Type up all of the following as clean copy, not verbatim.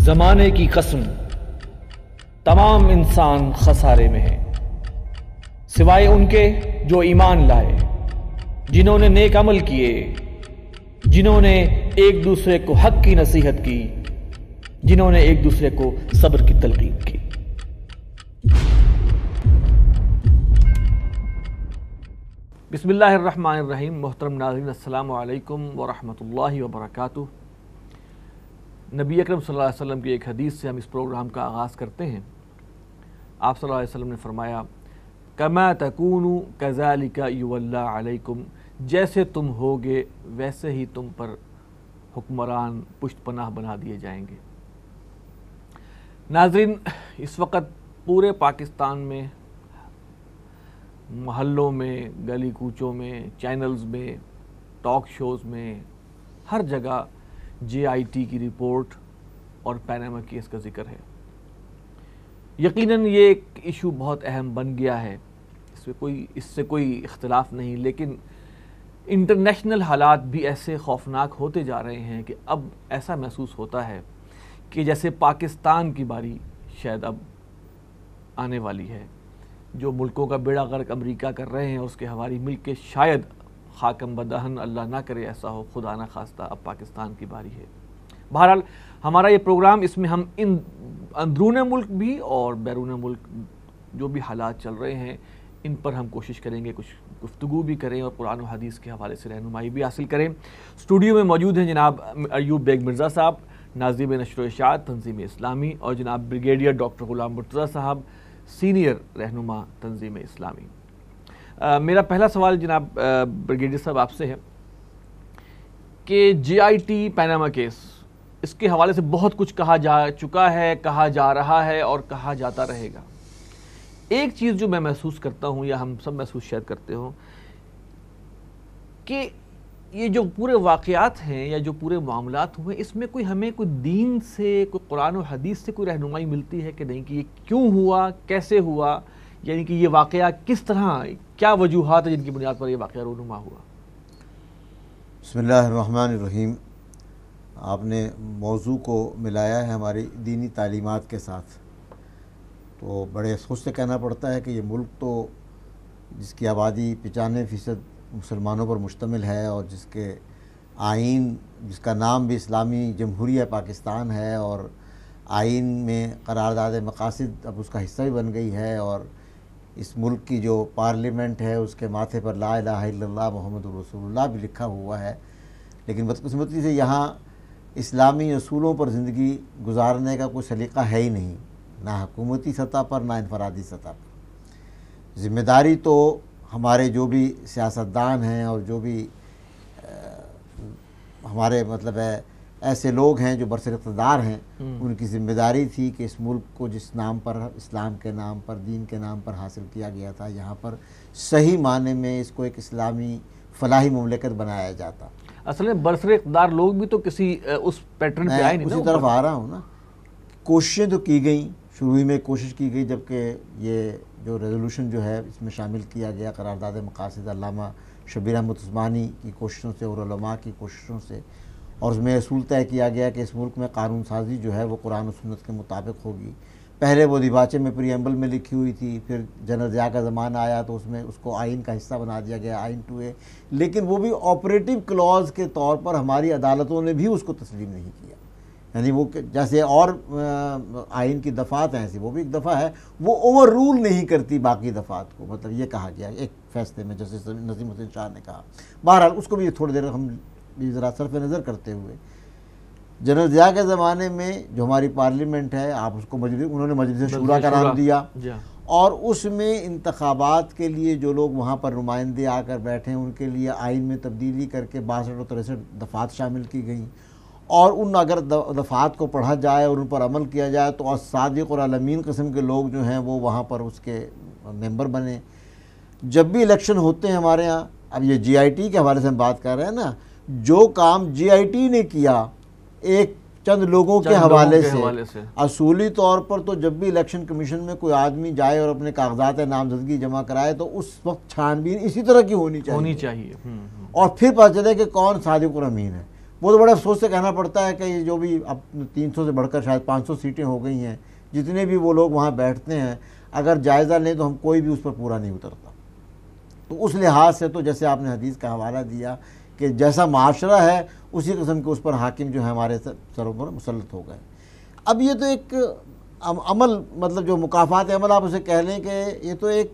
زمانے کی قسم تمام انسان خسارے میں ہیں سوائے ان کے جو ایمان لائے، جنہوں نے نیک عمل کیے، جنہوں نے ایک دوسرے کو حق کی نصیحت کی، جنہوں نے ایک دوسرے کو صبر کی تلقین کی۔ بسم اللہ الرحمن الرحیم۔ محترم ناظرین، السلام علیکم ورحمۃ اللہ وبرکاتہ۔ نبی اکرم صلی اللہ علیہ وسلم کی ایک حدیث سے ہم اس پروگرام کا آغاز کرتے ہیں۔ آپ صلی اللہ علیہ وسلم نے فرمایا، کما تکونوا کذالک یولی علیکم، جیسے تم ہوگے ویسے ہی تم پر حکمران پشت پناہ بنا دیے جائیں گے۔ ناظرین، اس وقت پورے پاکستان میں محلوں میں، گلی کوچوں میں، چینلز میں، ٹاک شوز میں، ہر جگہ JIT کی رپورٹ اور پیناما کیس کا ذکر ہے۔ یقیناً یہ ایک ایشو بہت اہم بن گیا ہے، اس سے کوئی اختلاف نہیں، لیکن انٹرنیشنل حالات بھی ایسے خوفناک ہوتے جا رہے ہیں کہ اب ایسا محسوس ہوتا ہے کہ جیسے پاکستان کی باری شاید اب آنے والی ہے۔ جو ملکوں کا بیڑا غرق امریکہ کر رہے ہیں، اس کے ہماری ملک کے شاید خاکم بدہن، اللہ نہ کرے ایسا ہو، خدا نہ خواستہ اب پاکستان کی باری ہے۔ بہرحال ہمارا یہ پروگرام، اس میں ہم ان اندرون ملک بھی اور بیرون ملک جو بھی حالات چل رہے ہیں ان پر ہم کوشش کریں گے کچھ گفتگو بھی کریں اور قرآن و حدیث کے حوالے سے رہنمائی بھی حاصل کریں۔ اسٹوڈیو میں موجود ہیں جناب ایوب بیگ مرزا صاحب، ناظم نشر و اشاعت تنظیم اسلامی، اور جناب بریگیڈیئر ڈاکٹر غلام مرتضیٰ صاحب، سینئر رہنما تنظیم اسلامی۔ میرا پہلا سوال جناب بریگیڈیئر صاحب آپ سے ہے کہ JIT پیناما کیس، اس کے حوالے سے بہت کچھ کہا جا چکا ہے، کہا جا رہا ہے اور کہا جاتا رہے گا۔ ایک چیز جو میں محسوس کرتا ہوں، یا ہم سب محسوس شاید کرتے ہوں، کہ یہ جو پورے واقعات ہیں یا جو پورے معاملات ہوئے، اس میں ہمیں کوئی دین سے، کوئی قرآن و حدیث سے کوئی رہنمائی ملتی ہے کہ نہیں، کہ یہ کیوں ہوا، کیسے ہوا، یعنی کہ یہ واقعہ کس طرح، کیا وجوہات ہیں جن کی بنیاد پر یہ واقعہ رونما ہوا؟ بسم اللہ الرحمن الرحیم۔ آپ نے موضوع کو ملایا ہے ہماری دینی تعلیمات کے ساتھ، تو بڑے افسوس سے کہنا پڑتا ہے کہ یہ ملک تو جس کی آبادی 95% مسلمانوں پر مشتمل ہے، اور جس کے آئین، جس کا نام بھی اسلامی جمہوریہ پاکستان ہے، اور آئین میں قرارداد مقاصد اب اس کا حصہ بھی بن گئی ہے، اور اس ملک کی جو پارلیمنٹ ہے اس کے ماتھے پر لا الہ الا اللہ محمد رسول اللہ بھی لکھا ہوا ہے، لیکن بدقسمتی سے یہاں اسلامی اصولوں پر زندگی گزارنے کا کوئی سلیقہ ہے ہی نہیں، نہ حکومتی سطح پر نہ انفرادی سطح پر۔ ذمہ داری تو ہمارے جو بھی سیاستدان ہیں اور جو بھی ہمارے ایسے لوگ ہیں جو برسر اقتدار ہیں، ان کی ذمہ داری تھی کہ اس ملک کو جس نام پر، اسلام کے نام پر، دین کے نام پر حاصل کیا گیا تھا، یہاں پر صحیح معنی میں اس کو ایک اسلامی فلاحی مملکت بنایا جاتا۔ اصل میں برسر اقتدار لوگ بھی تو کسی اس پیٹرن پہ آئے نہیں، اسی طرف آ رہا ہوں نا۔ کوششیں تو کی گئیں، شروع میں کوشش کی گئی، جبکہ یہ جو ریزولوشن جو ہے اس میں شامل کیا گیا قرارداد مقاصد، علامہ شبیر احمد عثمانی کی کوششوں سے اور علماء کی کوششوں سے، اور اس میں اصول طے کیا گیا کہ اس ملک میں قانون سازی جو ہے وہ قرآن و سنت کے مطابق ہوگی۔ پہلے وہ دیباچے میں پریمبل میں لکھی ہوئی تھی، پھر جنرل ضیاء کا زمانہ آیا تو اس میں اس کو آئین کا حصہ بنا دیا گیا، آئین 2A، لیکن وہ بھی آپریٹو کلوز کے طور پر ہماری عدالتوں نے بھی اس کو تسلیم نہیں کیا۔ یعنی وہ جیسے اور آئین کی دفعات ہیں، ایسی وہ بھی ایک دفعہ ہے، وہ اوور رول نہیں کرتی باقی دفعات کو، یہ کہا گیا ایک فیصلے میں، جیسے نظیم الدین شاہ نے کہا۔ بہرحال اس کو بھی تھوڑی دیر ہم ذرا صرف نظر کرتے ہوئے، جنرل ضیاء کے زمانے میں جو ہماری پارلیمنٹ ہے، آپ اس کو انہوں نے مجلس شورا کا نام دیا، اور اس میں انتخابات کے لیے جو لوگ وہاں پر نمائندے آ کر بیٹھے ہیں ان کے لیے آئین میں تبدیلی کر کے 62 اور 63 دفعات شامل کی گئیں، اور ان اگر دفعات کو پڑھا جائے اور ان پر عمل کیا جائے تو الصادق اور الامین قسم کے لوگ جو ہیں وہ وہاں پر اس کے ممبر بنے۔ جب بھی الیکشن ہوتے ہیں ہمارے ہاں، اب یہ JIT کے حوالے سے ہم بات کر رہے ہیں نا، جو کام JIT نے کیا ایک چند لوگوں کے حوالے سے، اصولی طور پر تو جب بھی الیکشن کمیشن میں کوئی آدمی جائے اور اپنے کاغذات نامزدگی جمع کرائے تو اس وقت چھان بین اسی طرح کی ہونی چاہیے، اور پھر پتہ چلے کہ کون صادق اور امین ہے۔ وہ تو بڑے افسوس سے کہنا پڑتا ہے کہ یہ جو بھی اب 300 سے بڑھ کر شاید 500 سیٹیں ہو گئی ہیں، جتنے بھی وہ لوگ وہاں بیٹھتے ہیں اگر جائزہ لیں تو ہم کوئی بھی اس پر پورا نہیں اترتا. تو اس لحاظ سے تو جیسے آپ نے حدیث کا حوالہ دیا کہ جیسا معاشرہ ہے اسی قسم کے اس پر حاکم جو ہے ہمارے سروں پر مسلط ہو گئے. اب یہ تو ایک عمل، مطلب جو مکافات عمل آپ اسے کہہ لیں کہ یہ تو ایک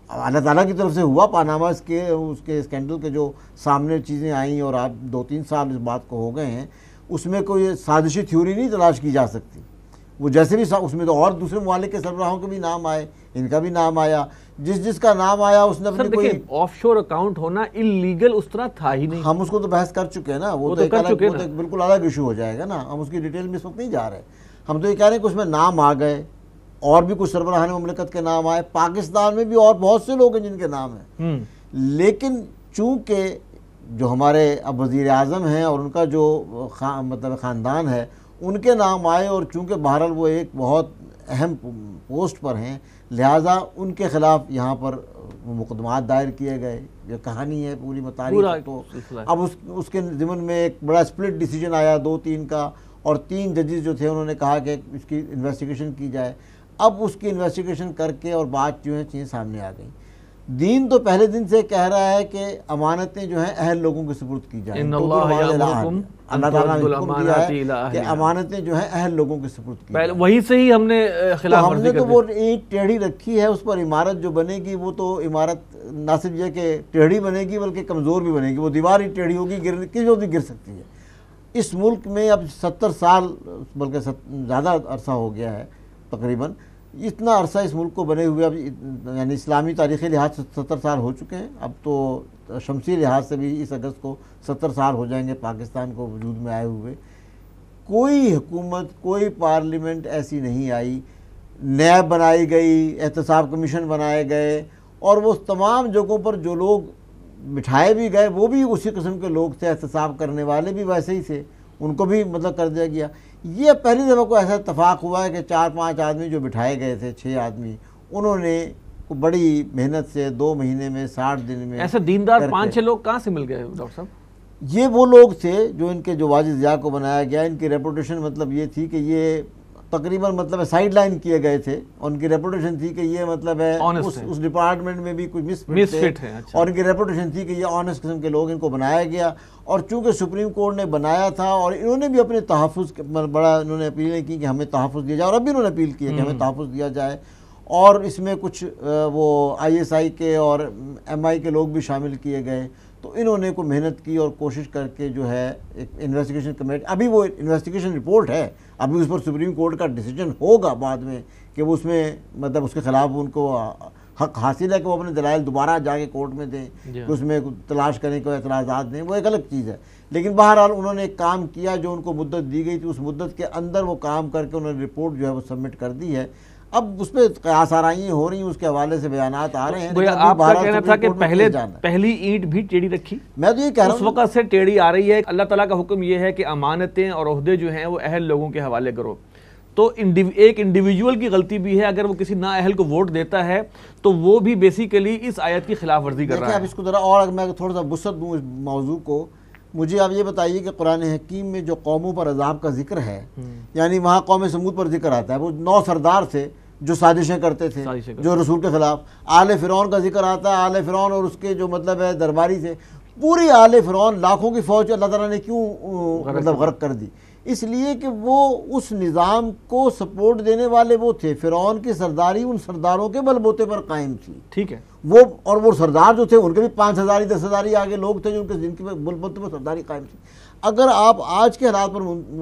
اللہ تعالیٰ کی طرف سے ہوا. پاناما اس کے اسکینڈل کے جو سامنے چیزیں آئیں اور آپ 2-3 سال اس بات کو ہو گئے ہیں، اس میں کوئی سازشی تھیوری نہیں تلاش کی جا سکتی. وہ جیسے بھی اس میں تو اور دوسرے ممالک کے سربراہوں کے بھی نام آئے، ان کا بھی نام آیا، جس کا نام آیا اس نے اپنی کوئی آف شور اکاؤنٹ ہونا اللیگل اس طرح تھا ہی نہیں. ہم اس کو تو بحث کر چکے ہیں نا، وہ تو ایک بالکل الگ ایشو ہو جائے گا نا، ہم اس کی ڈیٹیل میں اس وقت نہیں جا رہے. ہم تو یہ کہہ رہے ہیں کہ اس میں نام آ گئے اور بھی کچھ سربراہان مملکت کے نام آئے، پاکستان میں بھی اور بہت سے لوگ ہیں جن کے نام ہیں. لیکن چونکہ جو ہمارے اب وزیر اعظم ہیں اور ان کا جو مطلب خاندان ہے ان کے نام آئے، اور چونکہ بہرحال وہ ایک بہت اہم پوسٹ پر ہیں، لہٰذا ان کے خلاف یہاں پر مقدمات دائر کیے گئے. یہ کہانی ہے پوری متاریخ. تو اب اس کے ضمن میں ایک بڑا اسپلٹ ڈیسیجن آیا 2-3 کا، اور 3 ججز جو تھے انہوں نے کہا کہ اس کی انویسٹیگیشن کی جائے. اب اس کی انویسٹیگیشن کر کے اور بات جو ہے چیزیں سامنے آ گئیں. دین تو پہلے دن سے کہہ رہا ہے کہ امانتیں جو ہیں اہل لوگوں کے سپرد کی جائیں. اللہ تعالیٰ نے حکم دیا ہے کہ امانتیں جو ہیں اہل لوگوں کے سپرد کی جائیں. وہی سے ہی ہم نے خلاف ورزی کر دی. ہم نے تو وہ اینٹ ٹیڑھی رکھی ہے، اس پر عمارت جو بنے گی وہ تو عمارت نہ صرف یہ کہ ٹیڑھی بنے گی بلکہ کمزور بھی بنے گی. وہ دیوار ہی ٹیڑھی ہوگی، کسی وقت بھی گر سکتی ہے. اس ملک میں اب 70 سال بلکہ زیادہ عرصہ ہو گیا ہے تقریباً، اتنا عرصہ اس ملک کو بنے ہوئے، اب یعنی اسلامی تاریخی لحاظ سے 70 سال ہو چکے ہیں. اب تو شمسی لحاظ سے بھی اس اگست کو 70 سال ہو جائیں گے پاکستان کو وجود میں آئے ہوئے. کوئی حکومت، کوئی پارلیمنٹ ایسی نہیں آئی. نیب بنائی گئی، احتساب کمیشن بنائے گئے، اور وہ تمام جگہوں پر جو لوگ بٹھائے بھی گئے وہ بھی اسی قسم کے لوگ تھے، احتساب کرنے والے بھی ویسے ہی تھے، ان کو بھی مطلب کر دیا گیا. یہ پہلی دفعہ کو ایسا اتفاق ہوا ہے کہ 4-5 آدمی جو بٹھائے گئے تھے، 6 آدمی، انہوں نے بڑی محنت سے 2 مہینے میں 60 دن میں ایسے دیندار 5-6 لوگ کہاں سے مل گئے ڈاکٹر صاحب؟ یہ وہ لوگ تھے جو ان کے جو واجد ضیاء کو بنایا گیا، ان کی ریپوٹیشن مطلب یہ تھی کہ یہ تقریباً مطلب سائیڈ لائن کیے گئے تھے، اور ان کی ریپوٹیشن تھی کہ یہ مطلب ہے اس ڈپارٹمنٹ میں بھی کچھ مس فٹ ہے، اور ان کی ریپوٹیشن تھی کہ یہ آنیسٹ قسم کے لوگ، ان کو بنایا گیا. اور چونکہ سپریم کورٹ نے بنایا تھا اور انہوں نے بھی اپنے تحفظ بڑا انہوں نے اپیلیں کی کہ ہمیں تحفظ دیا جائے، اور اب بھی انہوں نے اپیل کی ہے کہ ہمیں تحفظ دیا جائے. اور اس میں کچھ وہ ISI کے اور MI کے لوگ بھی شامل کیے گئے. تو انہوں نے کوئی محنت کی اور کوشش کر کے جو ہے ایک انویسٹیگیشن کمیٹی، ابھی وہ انویسٹیگیشن رپورٹ ہے، ابھی اس پر سپریم کورٹ کا ڈیسیجن ہوگا بعد میں کہ وہ اس میں مطلب اس کے خلاف ان کو حق حاصل ہے کہ وہ اپنے دلائل دوبارہ جا کے کورٹ میں دیں، کہ اس میں تلاش کریں، کوئی اعتراضات دیں، وہ ایک الگ چیز ہے. لیکن بہرحال انہوں نے ایک کام کیا، جو ان کو مدت دی گئی تھی اس مدت کے اندر وہ کام کر کے انہوں نے رپورٹ جو ہے وہ سبمٹ کر دی ہے. اب اس پہ قیاس آرائیاں ہو رہی ہیں، اس کے حوالے سے بیانات آ رہے ہیں. آپ کا کہنا تھا کہ پہلی اینٹ بھی ٹیڑھی رکھی، میں تو یہ کہہ رہا ہوں اس وقت سے ٹیڑھی آ رہی ہے. اللہ تعالیٰ کا حکم یہ ہے کہ امانتیں اور عہدے جو ہیں وہ اہل لوگوں کے حوالے کرو. تو ایک انڈیویجول کی غلطی بھی ہے، اگر وہ کسی نااہل کو ووٹ دیتا ہے تو وہ بھی بیسیکلی اس آیت کی خلاف ورزی کر رہا ہے. اب اس کو ذرا اور میں تھوڑا سا وسعت دوں اس موضوع کو. مجھے آپ یہ بتائیے کہ قرآن حکیم میں جو قوموں پر عذاب کا ذکر ہے، یعنی وہاں قوم سمود پر ذکر آتا ہے، وہ 9 سردار تھے جو سازشیں کرتے تھے جو رسول کے خلاف. آل فرعون کا ذکر آتا ہے، آل فرعون اور اس کے جو مطلب ہے درباری تھے. پوری آل فرعون لاکھوں کی فوج اللہ تعالیٰ نے کیوں مطلب غرق کر دی؟ اس لیے کہ وہ اس نظام کو سپورٹ دینے والے وہ تھے. فرعون کی سرداری ان سرداروں کے بل بوتے پر قائم تھی. ٹھیک ہے. وہ سردار جو تھے ان کے بھی 5,000 10,000 آگے لوگ تھے جن کے بل بوتے پر سرداری قائم تھی. اگر آپ آج کے حالات پر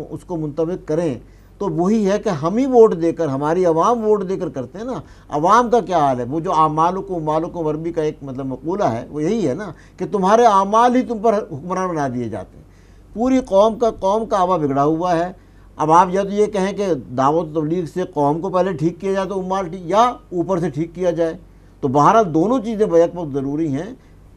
اس کو منطبق کریں تو وہی ہے کہ ہم ہی ووٹ دے کر، ہماری عوام ووٹ دے کر کرتے ہیں نا. عوام کا کیا حال ہے؟ وہ جو اعمالکم وربی کا ایک مطلب مقولہ ہے، وہ یہی ہے نا کہ تمہارے اعمال ہی تم پر حکمران بنا دیے جاتے ہیں. پوری قوم کا آوا بگڑا ہوا ہے. اب آپ یا تو یہ کہیں کہ دعوت و تبلیغ سے قوم کو پہلے ٹھیک کیا جائے تو امال ٹھیک، یا اوپر سے ٹھیک کیا جائے. تو بہرحال دونوں چیزیں بیک وقت ضروری ہیں.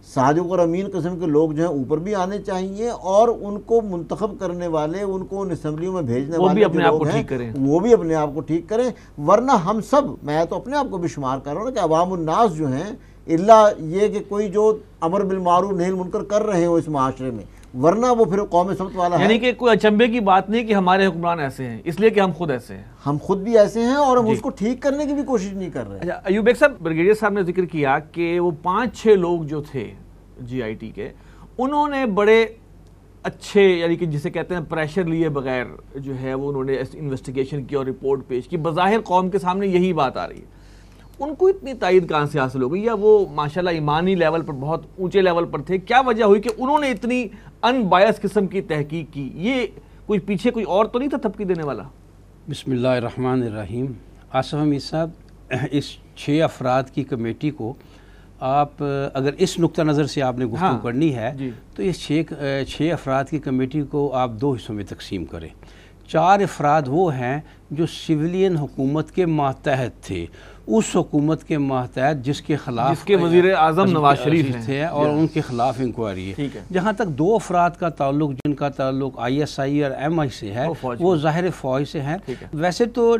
صادق اور امین قسم کے لوگ جو ہیں اوپر بھی آنے چاہیے، اور ان کو منتخب کرنے والے، ان کو ان اسمبلیوں میں بھیجنے والے جو لوگ ہیں وہ بھی اپنے آپ کو ٹھیک کریں. ورنہ ہم سب، میں تو اپنے آپ کو بھی شمار کر رہا ہوں کہ عوام الناس جو ہیں، اللہ یہ کہ کوئی جو امر بالمعروف نہی المنکر کر رہے ہو اس معاشرے میں، ورنہ وہ پھر قوم سمت والا ہے. یعنی کہ کوئی اچنبے کی بات نہیں کہ ہمارے حکمران ایسے ہیں اس لیے کہ ہم خود ایسے ہیں. ہم خود بھی ایسے ہیں اور ہم اس کو ٹھیک کرنے کی بھی کوشش نہیں کر رہے. اچھا ایوب بیگ صاحب، بریگیڈیئر صاحب نے ذکر کیا کہ وہ 5-6 لوگ جو تھے جی آئی ٹی کے، انہوں نے بڑے اچھے، یعنی کہ جسے کہتے ہیں پریشر لیے بغیر جو ہے وہ انہوں نے انویسٹیگیشن کی اور رپورٹ پیش کی. بظاہر قوم کے سامنے یہی بات آ رہی ہے. ان کو اتنی تائید کہاں سے حاصل ہو گئی؟ یا وہ ماشاءاللہ ایمانی لیول پر بہت اونچے لیول پر تھے؟ کیا وجہ ہوئی کہ انہوں نے اتنی ان بائس قسم کی تحقیق کی؟ یہ کوئی پیچھے کوئی اور تو نہیں تھا تھپکی دینے والا؟ بسم اللہ الرحمن الرحیم. آصف حمید صاحب، اس 6 افراد کی کمیٹی کو آپ اگر اس نقطہ نظر سے آپ نے گفتگو کرنی ہے تو اس 6 افراد کی کمیٹی کو آپ 2 حصوں میں تقسیم کریں. 4 افراد وہ ہیں جو سویلین حکومت کے ماتحت تھے، اس حکومت کے ماتحت جس کے خلاف جس کے وزیر اعظم نواز شریف تھے اور ان کے خلاف انکوائری ہے. جہاں تک 2 افراد کا تعلق جن کا تعلق آئی ایس آئی اور ایم آئی سے ہے وہ ظاہر فوج سے ہیں. ویسے تو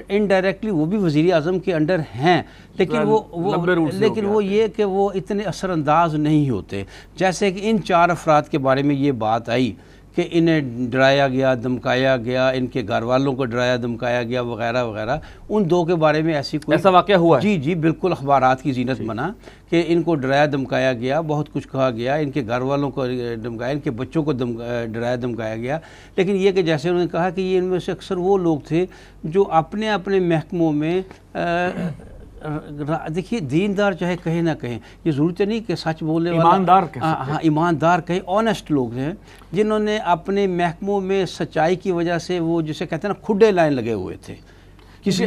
انڈائریکٹلی وہ بھی وزیر اعظم کے انڈر ہیں، لیکن وہ یہ کہ وہ اتنے اثر انداز نہیں ہوتے. جیسے کہ ان 4 افراد کے بارے میں یہ بات آئی کہ انہیں ڈرایا گیا، دھمکایا گیا، ان کے گھر والوں کو ڈرایا دھمکایا گیا وغیرہ وغیرہ. ان 2 کے بارے میں ایسا واقعہ ہوا ہے؟ جی بالکل اخبارات کی زینت بنا کہ ان کو ڈرایا دھمکایا گیا، بہت کچھ کہا گیا، ان کے گھر والوں کو دھمکایا، ان کے بچوں کو ڈرایا دھمکایا گیا. لیکن یہ کہ جیسے انہوں نے کہا کہ یہ ان میں سے اکثر وہ لوگ تھے جو اپنے اپنے محکموں میں دیکھیے دیندار چاہے کہیں نہ کہیں، یہ ضرورت نہیں کہ سچ بولنے والا، ایماندار کہیں، آنیسٹ لوگ ہیں جنہوں نے اپنے محکموں میں سچائی کی وجہ سے وہ جسے کہتے ہیں نا کھڈے لائن لگے ہوئے تھے.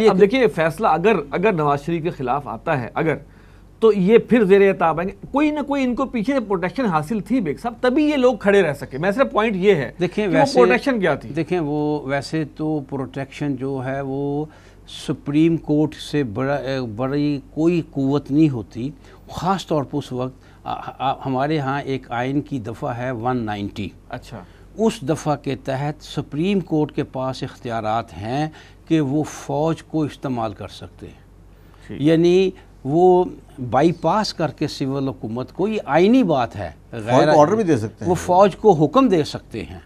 اب دیکھیے فیصلہ اگر نواز شریف کے خلاف آتا ہے تو یہ پھر زیر اعتاب آئیں گے. کوئی نہ کوئی ان کو پیچھے پروٹیکشن حاصل تھی بیگ صاحب، تبھی یہ لوگ کھڑے رہ سکے. میں صرف پوائنٹ یہ ہے دیکھیں ویسے پروٹیکشن کیا تھی. دیکھیں وہ ویسے تو پروٹیکشن جو ہے وہ سپریم کورٹ سے بڑی کوئی قوت نہیں ہوتی. خاص طور پر اس وقت ہمارے ہاں ایک آئین کی دفعہ ہے 190. اچھا، اس دفعہ کے تحت سپریم کورٹ کے پاس اختیارات ہیں کہ وہ فوج کو استعمال کر سکتے ہیں. یعنی وہ بائی پاس کر کے سول حکومت کو، یہ آئینی بات ہے، غیر آرڈر بھی دے سکتے ہیں، وہ فوج کو حکم دے سکتے ہیں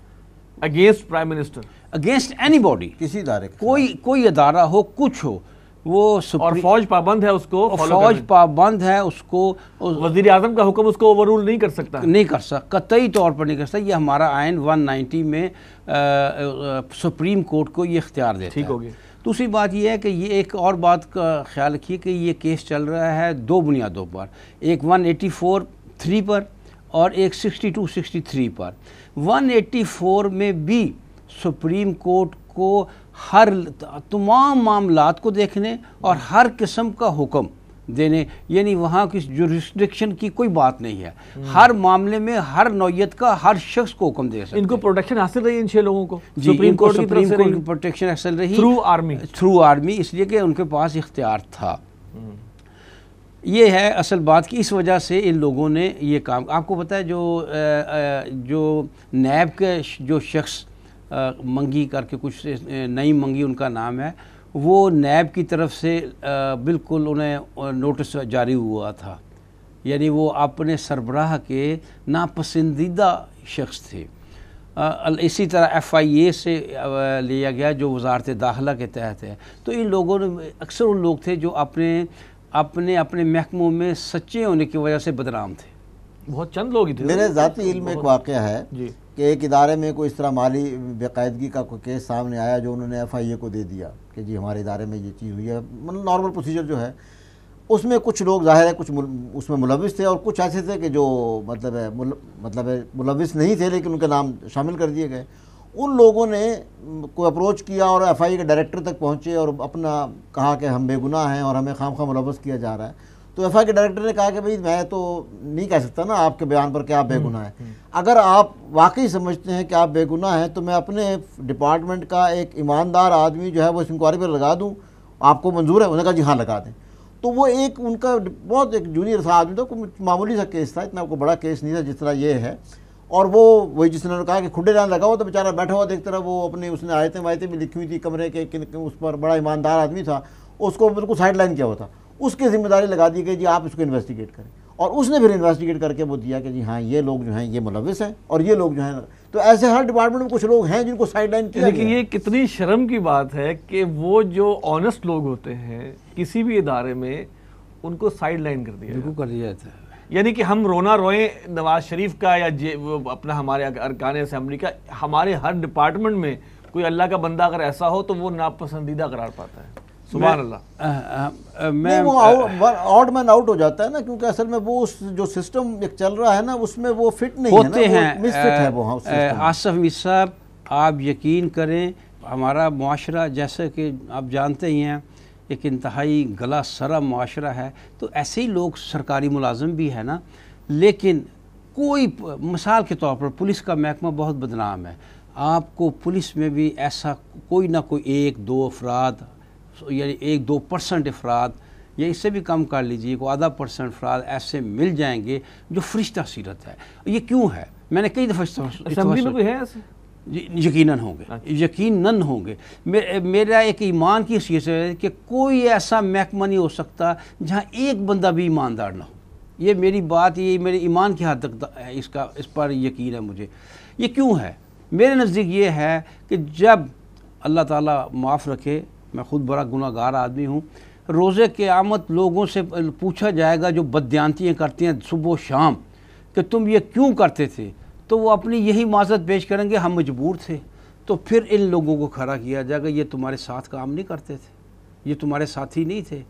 against prime minister, against any body, کسی ادارے، کوئی ادارہ ہو، کچھ ہو، وہ اور فوج پابند ہے اس کو، فوج پابند ہے اس کو. وزیر اعظم کا حکم اس کو اوور رول نہیں کر سکتا، قطعی طور پر نہیں کر سکتا. یہ ہمارا آئین 190 میں سپریم کورٹ کو یہ اختیار دیتا ہے. ٹھیک ہو گیا. دوسری بات یہ ہے کہ یہ ایک اور بات کا خیال رکھیے کہ یہ کیس چل رہا ہے 2 بنیادوں پر، ایک 184(3) پر اور ایک 62(63) پر. 184 میں بھی سپریم کورٹ کو ہر تمام معاملات کو دیکھنے اور ہر قسم کا حکم دینے، یعنی وہاں کی جورسڈکشن کی کوئی بات نہیں ہے. ہر معاملے میں ہر نوعیت کا ہر شخص کو حکم دے سکتے. ان کو پروٹیکشن حاصل رہی ان 6 لوگوں کو سپریم کورٹ کی پروٹیکشن حاصل رہی تھرو آرمی، اس لیے کہ ان کے پاس اختیار تھا. یہ ہے اصل بات کی، اس وجہ سے ان لوگوں نے یہ کام. آپ کو پتہ ہے جو نیب کے جو شخص منگی کر کے کچھ نئی منگی ان کا نام ہے، وہ نیب کی طرف سے بالکل انہیں نوٹس جاری ہوا تھا. یعنی وہ اپنے سربراہ کے ناپسندیدہ شخص تھے. اسی طرح ایف آئی اے سے لیا گیا جو وزارت داخلہ کے تحت ہے. تو ان لوگوں نے اکثر ان لوگ تھے جو اپنے محکموں میں سچے ہونے کی وجہ سے بدنام تھے. بہت چند لوگ ہی تھے. میرے ذاتی علم میں ایک واقعہ ہے کہ ایک ادارے میں کوئی اس طرح مالی بے قاعدگی کا کوئی کیس سامنے آیا جو انہوں نے ایف آئی اے کو دے دیا کہ جی ہمارے ادارے میں یہ چیز ہوئی ہے. مطلب نارمل پروسیجر جو ہے اس میں کچھ لوگ ظاہر ہے کچھ اس میں ملوث تھے اور کچھ ایسے تھے کہ جو مطلب ملوث نہیں تھے لیکن ان کے نام شامل کر دیے گئے. ان لوگوں نے کوئی اپروچ کیا اور ایف آئی اے کے ڈائریکٹر تک پہنچے اور اپنا کہا کہ ہم بے گناہ ہیں اور ہمیں خواہ ملوث کیا جا رہا ہے. تو ایف آئی کے ڈائریکٹر نے کہا کہ بھئی میں تو نہیں کہہ سکتا نا آپ کے بیان پر کہ آپ بے گناہ ہیں. اگر آپ واقعی سمجھتے ہیں کہ آپ بے گناہ ہیں تو میں اپنے ڈپارٹمنٹ کا ایک ایماندار آدمی جو ہے وہ اس انکوائری پر لگا دوں، آپ کو منظور ہے؟ انہوں نے کہا جی ہاں لگا دیں. تو وہ ایک ان کا بہت ایک جونیئر سا آدمی تھا، کوئی معمولی سا کیس تھا، اتنا کوئی بڑا کیس نہیں تھا جس طرح یہ ہے. اور وہی جس نے کہا کہ کھڈے لائن لگا ہوا تو بیچارہ بیٹھا ہوا دیکھتا رہا. وہ اپنے اس نے آیتیں وایتیں بھی لکھی ہوئی تھی کمرے کے، اس پر بڑا ایماندار آدمی تھا، اس کو بالکل سائڈ لائن کیا ہوا تھا. اس کی ذمہ داری لگا دی گئی جی آپ اس کو انویسٹیگیٹ کریں. اور اس نے پھر انویسٹیگیٹ کر کے وہ دیا کہ جی ہاں یہ لوگ جو ہیں یہ ملوث ہیں اور یہ لوگ جو ہیں. تو ایسے ہر ڈپارٹمنٹ میں کچھ لوگ ہیں جن کو سائڈ لائن کیا لیکن یہ کتنی شرم کی بات ہے کہ وہ جو آنیسٹ لوگ ہوتے ہیں کسی بھی ادارے میں ان کو سائڈ لائن کر دیا جاتا ہے. یعنی کہ ہم رونا روئیں نواز شریف کا یا اپنا ہمارے ارکان اسمبلی کا, ہمارے ہر ڈپارٹمنٹ میں کوئی اللہ کا بندہ اگر ایسا ہو تو وہ ناپسندیدہ قرار پاتا ہے. سبحان اللہ. میں وہ آڈ مین آؤٹ ہو جاتا ہے نا, کیونکہ اصل میں وہ جو سسٹم ایک چل رہا ہے نا اس میں وہ فٹ نہیں ہوتے ہیں. آصف میر صاحب آپ یقین کریں ہمارا معاشرہ جیسے کہ آپ جانتے ہی ہیں ایک انتہائی گلا سرا معاشرہ ہے, تو ایسے ہی لوگ سرکاری ملازم بھی ہے نا, لیکن کوئی مثال کے طور پر پولیس کا محکمہ بہت بدنام ہے. آپ کو پولیس میں بھی ایسا کوئی نہ کوئی 1-2 افراد یعنی 1-2% افراد یا اس سے بھی کم کر لیجئے کوئی آدھا % افراد ایسے مل جائیں گے جو فرشتہ سیرت ہے. یہ کیوں ہے؟ میں نے کئی دفعہ اسمبلی میں کوئی ہے ایسے؟ یقیناً ہوں گے, یقیناً ہوں گے. میرا ایک ایمان کی حیثیت سے ہے کہ کوئی ایسا محکمہ نہیں ہو سکتا جہاں ایک بندہ بھی ایماندار نہ ہو. یہ میری بات, یہ میرے ایمان کی حد تک اس پر یقین ہے مجھے. یہ کیوں ہے؟ میرے نزدیک یہ ہے کہ جب اللہ تعالیٰ معاف رکھے, میں خود بڑا گناہ گار آدمی ہوں, روز قیامت لوگوں سے پوچھا جائے گا جو بددیانتیاں کرتے ہیں صبح و شام کہ تم یہ کیوں کرتے تھے, تو وہ اپنی یہی معذرت پیش کریں گے ہم مجبور تھے. تو پھر ان لوگوں کو کھڑا کیا جائے گا یہ تمہارے ساتھ کام نہیں کرتے تھے, یہ تمہارے ساتھی نہیں تھے,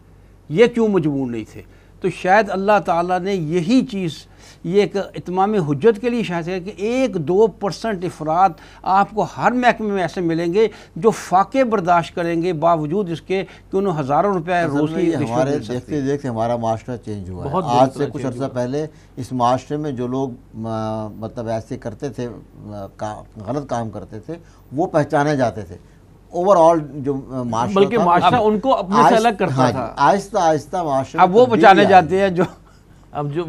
یہ کیوں مجبور نہیں تھے. تو شاید اللہ تعالیٰ نے یہی چیز یہ ایک اتمام حجت کے لیے شاید ہے کہ 1-2% افراد آپ کو ہر محکمے میں ایسے ملیں گے جو فاقے برداشت کریں گے باوجود اس کے کہ انہوں ہزاروں روپے روز کی ہمارے دیکھتے دیکھتے ہمارا معاشرہ چینج ہوا ہے. آج سے کچھ عرصہ پہلے اس معاشرے میں جو لوگ مطلب ایسے کرتے تھے, غلط کام کرتے تھے, وہ پہچانے جاتے تھے. اوور آل جو معاشرہ بلکہ معاشرہ ان کو اپنے سے الگ کرتا تھا. آہستہ آہستہ معاشرہ اب وہ پہچانے جاتے ہیں جو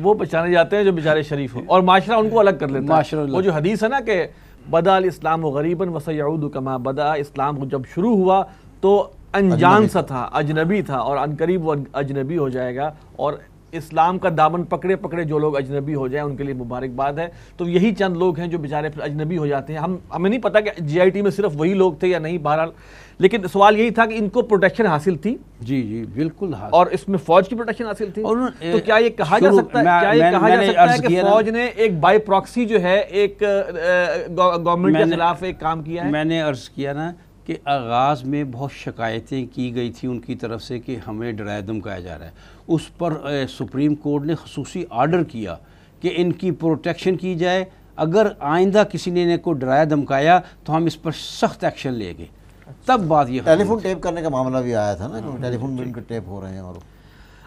وہ پہچانے جاتے ہیں جو بیچارے شریف ہوں, اور معاشرہ ان کو الگ کر لیتا ہے. وہ جو حدیث ہے نا کہ بدا الاسلام غریباً وسیعود کما بدا, اسلام جب شروع ہوا تو انجان سا تھا, اجنبی تھا, اور عنقریب وہ اجنبی ہو جائے گا. اور اسلام کا دامن پکڑے پکڑے جو لوگ اجنبی ہو جائیں ان کے لیے مبارکباد ہے. تو یہی چند لوگ ہیں جو بیچارے پھر اجنبی ہو جاتے ہیں. ہمیں نہیں پتا کہ GIT میں صرف وہی لوگ تھے یا نہیں, بہرحال لیکن سوال یہی تھا کہ ان کو پروٹیکشن حاصل تھی. جی بالکل حاصل, اور اس میں فوج کی پروٹیکشن حاصل تھی. تو کیا یہ کہا جا سکتا ہے کہ فوج نے ایک بائی پراکسی جو ہے ایک گورنمنٹ کے خلاف ایک کام کیا ہے؟ میں نے عرض کیا نا کہ آغاز میں بہت شکایتیں کی گئی تھی ان کی طرف سے کہ ہمیں ڈرائے دھمکایا جا رہا ہے. اس پر سپریم کورٹ نے خصوصی آرڈر کیا کہ ان کی پروٹیکشن کی جائے, اگر آئندہ کسی نے کو ڈرایا دھمکایا تو ہم اس پر سخت ایکشن لیں گے. تب بات یہ ٹیلی فون ٹیپ کرنے کا معاملہ بھی آیا تھا نا, ٹیلی فون بھی ان کے ٹیپ ہو رہے ہیں. اور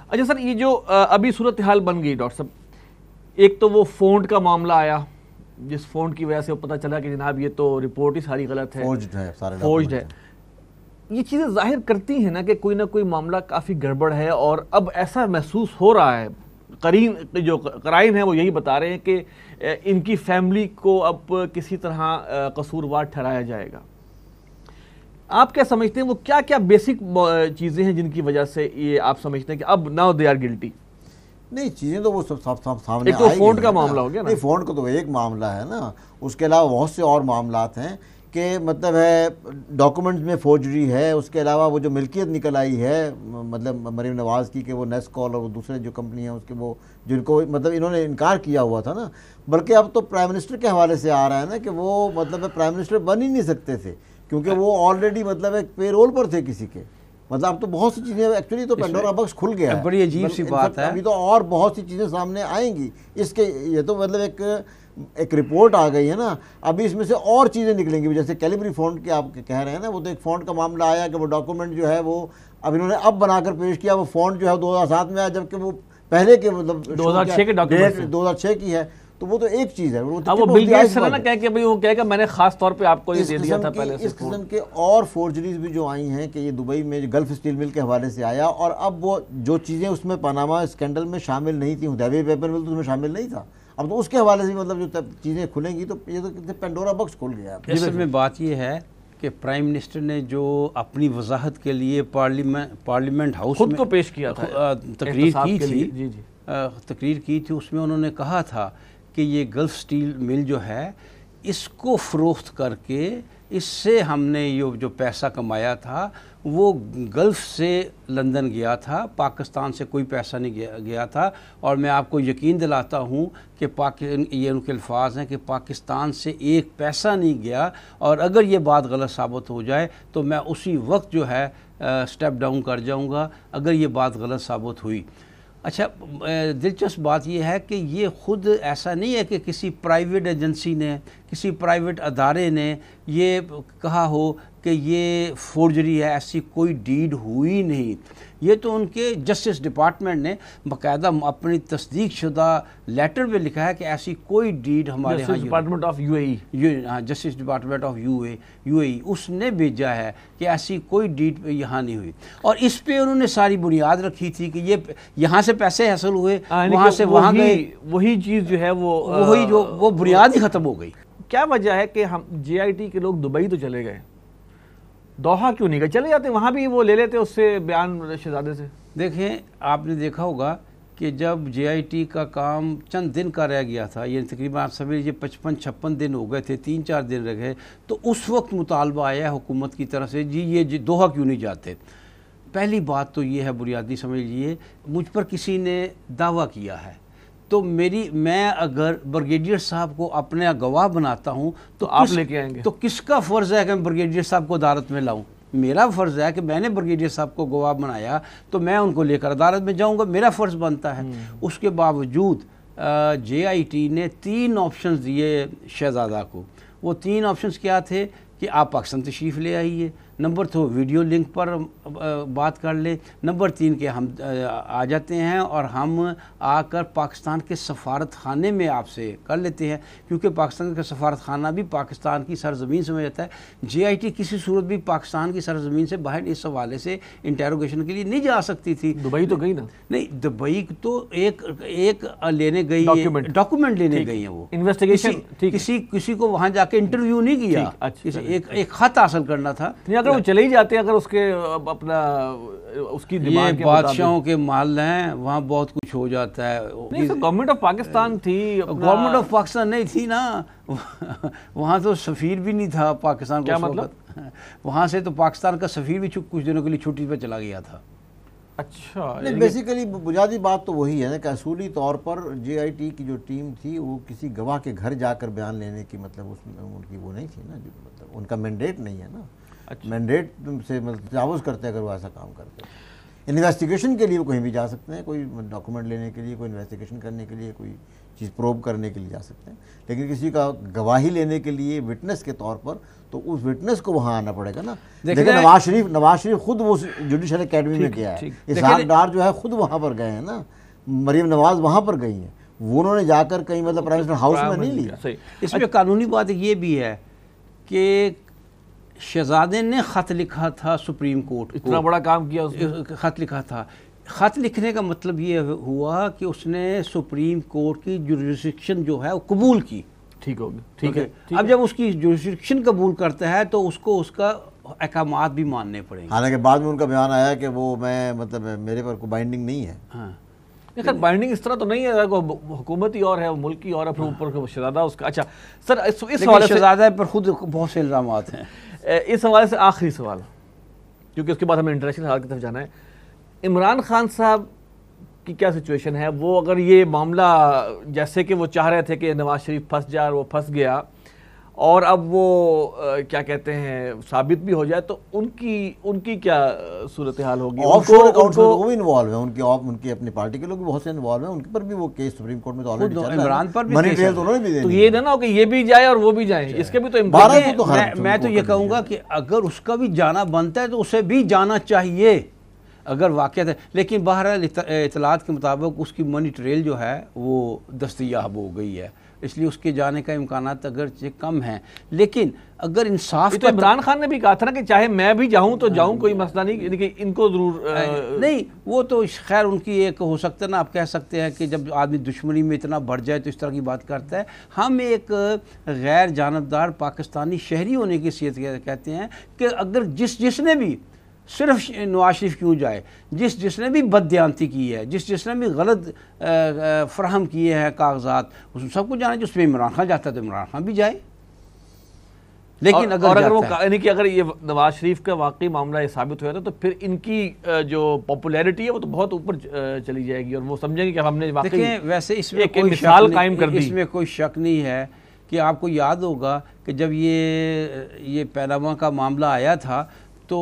اچھا سر, یہ جو ابھی صورتحال بن گئی ڈاکٹر صاحب, ایک تو وہ فونٹ کا معاملہ آیا جس فونٹ کی وجہ سے پتہ چلا کہ جناب یہ تو رپورٹ ہی ساری غلط ہے, فورجڈ ہے. یہ چیزیں ظاہر کرتی ہیں نا کہ کوئی نہ کوئی معاملہ کافی گڑبڑ ہے, اور اب ایسا محسوس ہو رہا ہے, جو قرائن ہیں وہ یہی بتا رہے ہیں کہ ان کی فیملی کو اب کسی طرح قصوروار ٹھہرایا جائے گا. آپ کیا سمجھتے ہیں وہ کیا کیا بیسک چیزیں ہیں جن کی وجہ سے یہ آپ سمجھتے ہیں کہ اب ناؤ دے آر گلٹی؟ نہیں, چیزیں تو وہ سب سامنے ایک تو فونٹ کا معاملہ ہو گیا نا. نہیں, فونٹ کا تو ایک معاملہ ہے نا, اس کے علاوہ بہت سے اور معاملات ہیں کہ مطلب ہے ڈاکومنٹس میں فورجری ہے. اس کے علاوہ وہ جو ملکیت نکل آئی ہے مطلب مریم نواز کی کہ وہ نیس کال اور وہ دوسرے جو کمپنی ہیں اس کے وہ جن کو مطلب انہوں نے انکار کیا ہوا تھا نا, بلکہ اب تو پرائم منسٹر کے حوالے سے آ رہا ہے نا کہ وہ مطلب پرائم منسٹر بن ہی نہیں سکتے تھے کیونکہ وہ آلریڈی مطلب ایک پے رول پر تھے کسی کے. مطلب اب تو بہت سی چیزیں ایکچولی تو پینڈورا باکس کھل گیا ہے, بڑی عجیب سی بات ہے. ابھی تو اور بہت سی چیزیں سامنے آئیں گی اس کے, یہ تو مطلب ایک رپورٹ آ گئی ہے نا, ابھی اس میں سے اور چیزیں نکلیں گی. جیسے کیلیبری فونٹ کے آپ کہہ رہے ہیں نا, وہ تو ایک فونٹ کا معاملہ آیا کہ وہ ڈاکومنٹ جو ہے وہ اب انہوں نے اب بنا کر پیش کیا. وہ فونٹ جو ہے 2007 میں آیا, جبکہ وہ پہلے کے مطلب 2006 کے ڈاکومنٹ 2006 کی ہے. تو وہ تو ایک چیز ہے. وہ بل گیٹس ہے نا کہہ کہ بھئی وہ کہے گا میں نے خاص طور پہ آپ کو یہ دے دیا تھا پہلے سے. اس قسم کے اور فورجریز بھی جو آئی ہیں کہ یہ دبئی میں گلف اسٹیل مل کے حوالے سے آیا, اور اب وہ جو چیزیں اس میں پاناما اسکینڈل میں شامل نہیں تھیں, حدیبیہ پیپر مل تو اس میں شامل نہیں تھا, اب تو اس کے حوالے سے مطلب جو چیزیں کھلیں گی تو یہ تو پینڈورا باکس کھل گیا. اصل میں بات یہ ہے کہ پرائم منسٹر نے جو اپنی وضاحت کے لیے پارلیمنٹ ہاؤس خود کو پیش کیا تھا, تقریر کی تھی, تقریر کی تھی، اس میں انہوں نے کہا تھا کہ یہ گلف سٹیل مل جو ہے اس کو فروخت کر کے اس سے ہم نے یہ جو پیسہ کمایا تھا وہ گلف سے لندن گیا تھا، پاکستان سے کوئی پیسہ نہیں گیا تھا، اور میں آپ کو یقین دلاتا ہوں کہ یہ ان کے الفاظ ہیں کہ پاکستان سے ایک پیسہ نہیں گیا، اور اگر یہ بات غلط ثابت ہو جائے تو میں اسی وقت جو ہے سٹیپ ڈاؤن کر جاؤں گا اگر یہ بات غلط ثابت ہوئی۔ اچھا، دلچسپ بات یہ ہے کہ یہ خود ایسا نہیں ہے کہ کسی پرائیویٹ ایجنسی نے، کسی پرائیویٹ ادارے نے یہ کہا ہو کہ یہ فورجری ہے، ایسی کوئی ڈیڈ ہوئی نہیں۔ یہ تو ان کے جسٹس ڈپارٹمنٹ نے باقاعدہ اپنی تصدیق شدہ لیٹر میں لکھا ہے کہ ایسی کوئی ڈیڈ ہمارے ہاں department of justice department of U A E اس نے بھیجا ہے کہ ایسی کوئی ڈیڈ یہاں نہیں ہوئی، اور اس پہ انہوں نے ساری بنیاد رکھی تھی کہ یہ یہاں سے پیسے حاصل ہوئے، وہاں سے وہاں گئے، وہی چیز جو ہے وہ بنیاد ہی ختم ہو گئی۔ کیا وجہ ہے کہ ہم جے آئی ٹی کے لوگ دبئی تو چلے گئے، دوحہ کیوں نہیں گئے؟ چلے جاتے وہاں بھی وہ لے لیتے اس سے بیان شہزادے سے۔ دیکھیں، آپ نے دیکھا ہوگا کہ جب جے آئی ٹی کا کام چند دن کا رہ گیا تھا، یہ تقریباً آپ سمجھ لیجیے 55-56 دن ہو گئے تھے، 3-4 دن رہ گئے، تو اس وقت مطالبہ آیا حکومت کی طرف سے یہ دوحہ کیوں نہیں جاتے۔ پہلی بات تو یہ ہے، بنیادی سمجھ لیجیے، مجھ پر کسی نے دعویٰ کیا ہے تو میں اگر بریگیڈیئر صاحب کو اپنے گواہ بناتا ہوں تو آپ لے کے آئیں گے، تو کس کا فرض ہے کہ میں بریگیڈیئر صاحب کو عدالت میں لاؤں؟ میرا فرض ہے کہ میں نے بریگیڈیئر صاحب کو گواہ بنایا تو میں ان کو لے کر عدالت میں جاؤں گا، میرا فرض بنتا ہے۔ اس کے باوجود جے آئی ٹی نے 3 آپشنز دیے شہزادہ کو۔ وہ 3 آپشنز کیا تھے کہ آپ پاکستان تشریف لے آئیے، نمبر 2 ویڈیو لنک پر بات کر لیں، نمبر 3 کہ ہم آ جاتے ہیں اور ہم آ کر پاکستان کے سفارت خانے میں آپ سے کر لیتے ہیں، کیونکہ پاکستان کا سفارت خانہ بھی پاکستان کی سرزمین سمجھ جاتا ہے۔ جے آئی ٹی کسی صورت بھی پاکستان کی سرزمین سے باہر اس حوالے سے انٹیروگیشن کے لیے نہیں جا سکتی تھی۔ دبئی تو گئی نا؟ نہیں، دبئی تو ایک لینے گئی ہے، ڈاکومنٹ لینے گئی ہیں، وہ انویسٹیگیشن، کسی کو وہاں جا کے انٹرویو نہیں کیا، ایک خط حاصل کرنا تھا۔ اگر وہ چلے ہی جاتے ہیں، اگر اس کے اپنا اس کی یہ بادشاہوں کے محل ہیں، وہاں بہت کچھ ہو جاتا ہے۔ گورنمنٹ آف پاکستان تھی، گورنمنٹ آف پاکستان نہیں تھی نا، وہاں تو سفیر بھی نہیں تھا پاکستان کو۔ کیا مطلب؟ وہاں سے تو پاکستان کا سفیر بھی کچھ دنوں کے لیے چھٹی پہ چلا گیا تھا۔ اچھا، بیسیکلی بنیادی بات تو وہی ہے نا کہ اصولی طور پر جے آئی ٹی کی جو ٹیم تھی وہ کسی گواہ کے گھر جا کر بیان لینے کی مطلب اس میں ان کی وہ نہیں تھی نا، مطلب ان کا مینڈیٹ نہیں ہے نا۔ مینڈیٹ سے تجاوز کرتے اگر وہ ایسا کام کرتے۔ انویسٹیگیشن کے لیے وہ کہیں بھی جا سکتے ہیں، کوئی ڈاکومنٹ لینے کے لیے، کوئی انویسٹیگیشن کرنے کے لیے، کوئی چیز پروب کرنے کے لیے جا سکتے ہیں، لیکن کسی کا گواہی لینے کے لیے وٹنس کے طور پر تو اس وٹنس کو وہاں آنا پڑے گا نا۔ لیکن نواز شریف خود وہ جوڈیشل اکیڈمی میں گیا ہے، اسحاق ڈار جو ہے خود وہاں پر گئے ہیں نا، مریم نواز وہاں پر گئی ہیں، وہ انہوں نے جا کر کہیں مطلب پرائم منسٹر ہاؤس میں نہیں لیا۔ اس میں قانونی بات یہ بھی ہے کہ شہزادے نے خط لکھا تھا سپریم کورٹ، اتنا بڑا کام کیا، خط لکھا تھا۔ خط لکھنے کا مطلب یہ ہوا کہ اس نے سپریم کورٹ کی جوریسڈکشن جو ہے وہ قبول کی۔ ٹھیک ہوگی، ٹھیک ہے۔ اب جب اس کی جوریسڈکشن قبول کرتا ہے تو اس کو اس کا احکامات بھی ماننے پڑیں گے۔ حالانکہ بعد میں ان کا بیان آیا کہ وہ میں مطلب میرے پر کوئی بائنڈنگ نہیں ہے۔ ہاں، خیر بائنڈنگ اس طرح تو نہیں ہے، حکومتی اور ہے، ملکی اور ہے، پھر اوپر شہزادہ اس کا۔ اچھا سر، اس حوالے سے شہزادہ پر خود بہت سے الزامات ہیں۔ اس حوالے سے آخری سوال، کیونکہ اس کے بعد ہمیں انٹرنیشنل حالات کی طرف جانا ہے، عمران خان صاحب کی کیا سچویشن ہے؟ وہ اگر یہ معاملہ جیسے کہ وہ چاہ رہے تھے کہ نواز شریف پھنس جائے اور وہ پھنس گیا، اور اب وہ کیا کہتے ہیں ثابت بھی ہو جائے، تو ان کی کیا صورتحال ہوگی؟ آف شور اکاؤنٹس میں وہ انوالو ہیں، ان کی اپنی پارٹی کے لوگ بھی بہت سے انوالو ہیں، ان پر بھی وہ کیس سپریم کورٹ میں تو آلریڈی چل رہا ہے، عمران پر بھی منی ٹریل تو انہوں نے بھی دے تو یہ نہ ہو کہ یہ بھی جائے اور وہ بھی جائیں، اس کے بھی تو میں تو یہ کہوں گا کہ اگر اس کا بھی جانا بنتا ہے تو اسے بھی جانا چاہیے اگر واقعات ہے، لیکن بہرحال اطلاعات کے مطابق اس کی منی ٹریل جو ہے وہ دستیاب ہو گئی ہے، اس لیے اس کے جانے کا امکانات اگرچہ کم ہیں، لیکن اگر انصاف تو عمران خان نے بھی کہا تھا نا کہ چاہے میں بھی جاؤں تو جاؤں، کوئی مسئلہ نہیں، یعنی کہ ان کو ضرور نہیں، وہ تو خیر ان کی ایک ہو سکتا ہے نا، آپ کہہ سکتے ہیں کہ جب آدمی دشمنی میں اتنا بڑھ جائے تو اس طرح کی بات کرتا ہے۔ ہم ایک غیر جانبدار پاکستانی شہری ہونے کی حیثیت کہتے ہیں کہ اگر جس نے بھی صرف نواز شریف کیوں جائے؟ جس نے بھی بددیانتی کی ہے، جس نے بھی غلط فراہم کیے ہیں کاغذات، اس سب کو جانا، جس میں عمران خان جاتا ہے تو عمران خان بھی جائے. لیکن اگر وہ یعنی کہ اگر یہ نواز شریف کا واقعی معاملہ یہ ثابت ہوا تو پھر ان کی جو پاپولیرٹی ہے وہ تو بہت اوپر چلی جائے گی، اور وہ سمجھیں گے کہ ہم نے واقعی ویسے اس میں کوئی مثال قائم کر دی. اس میں کوئی شک نہیں ہے کہ آپ کو یاد ہوگا کہ جب یہ پیناما کا معاملہ آیا تھا تو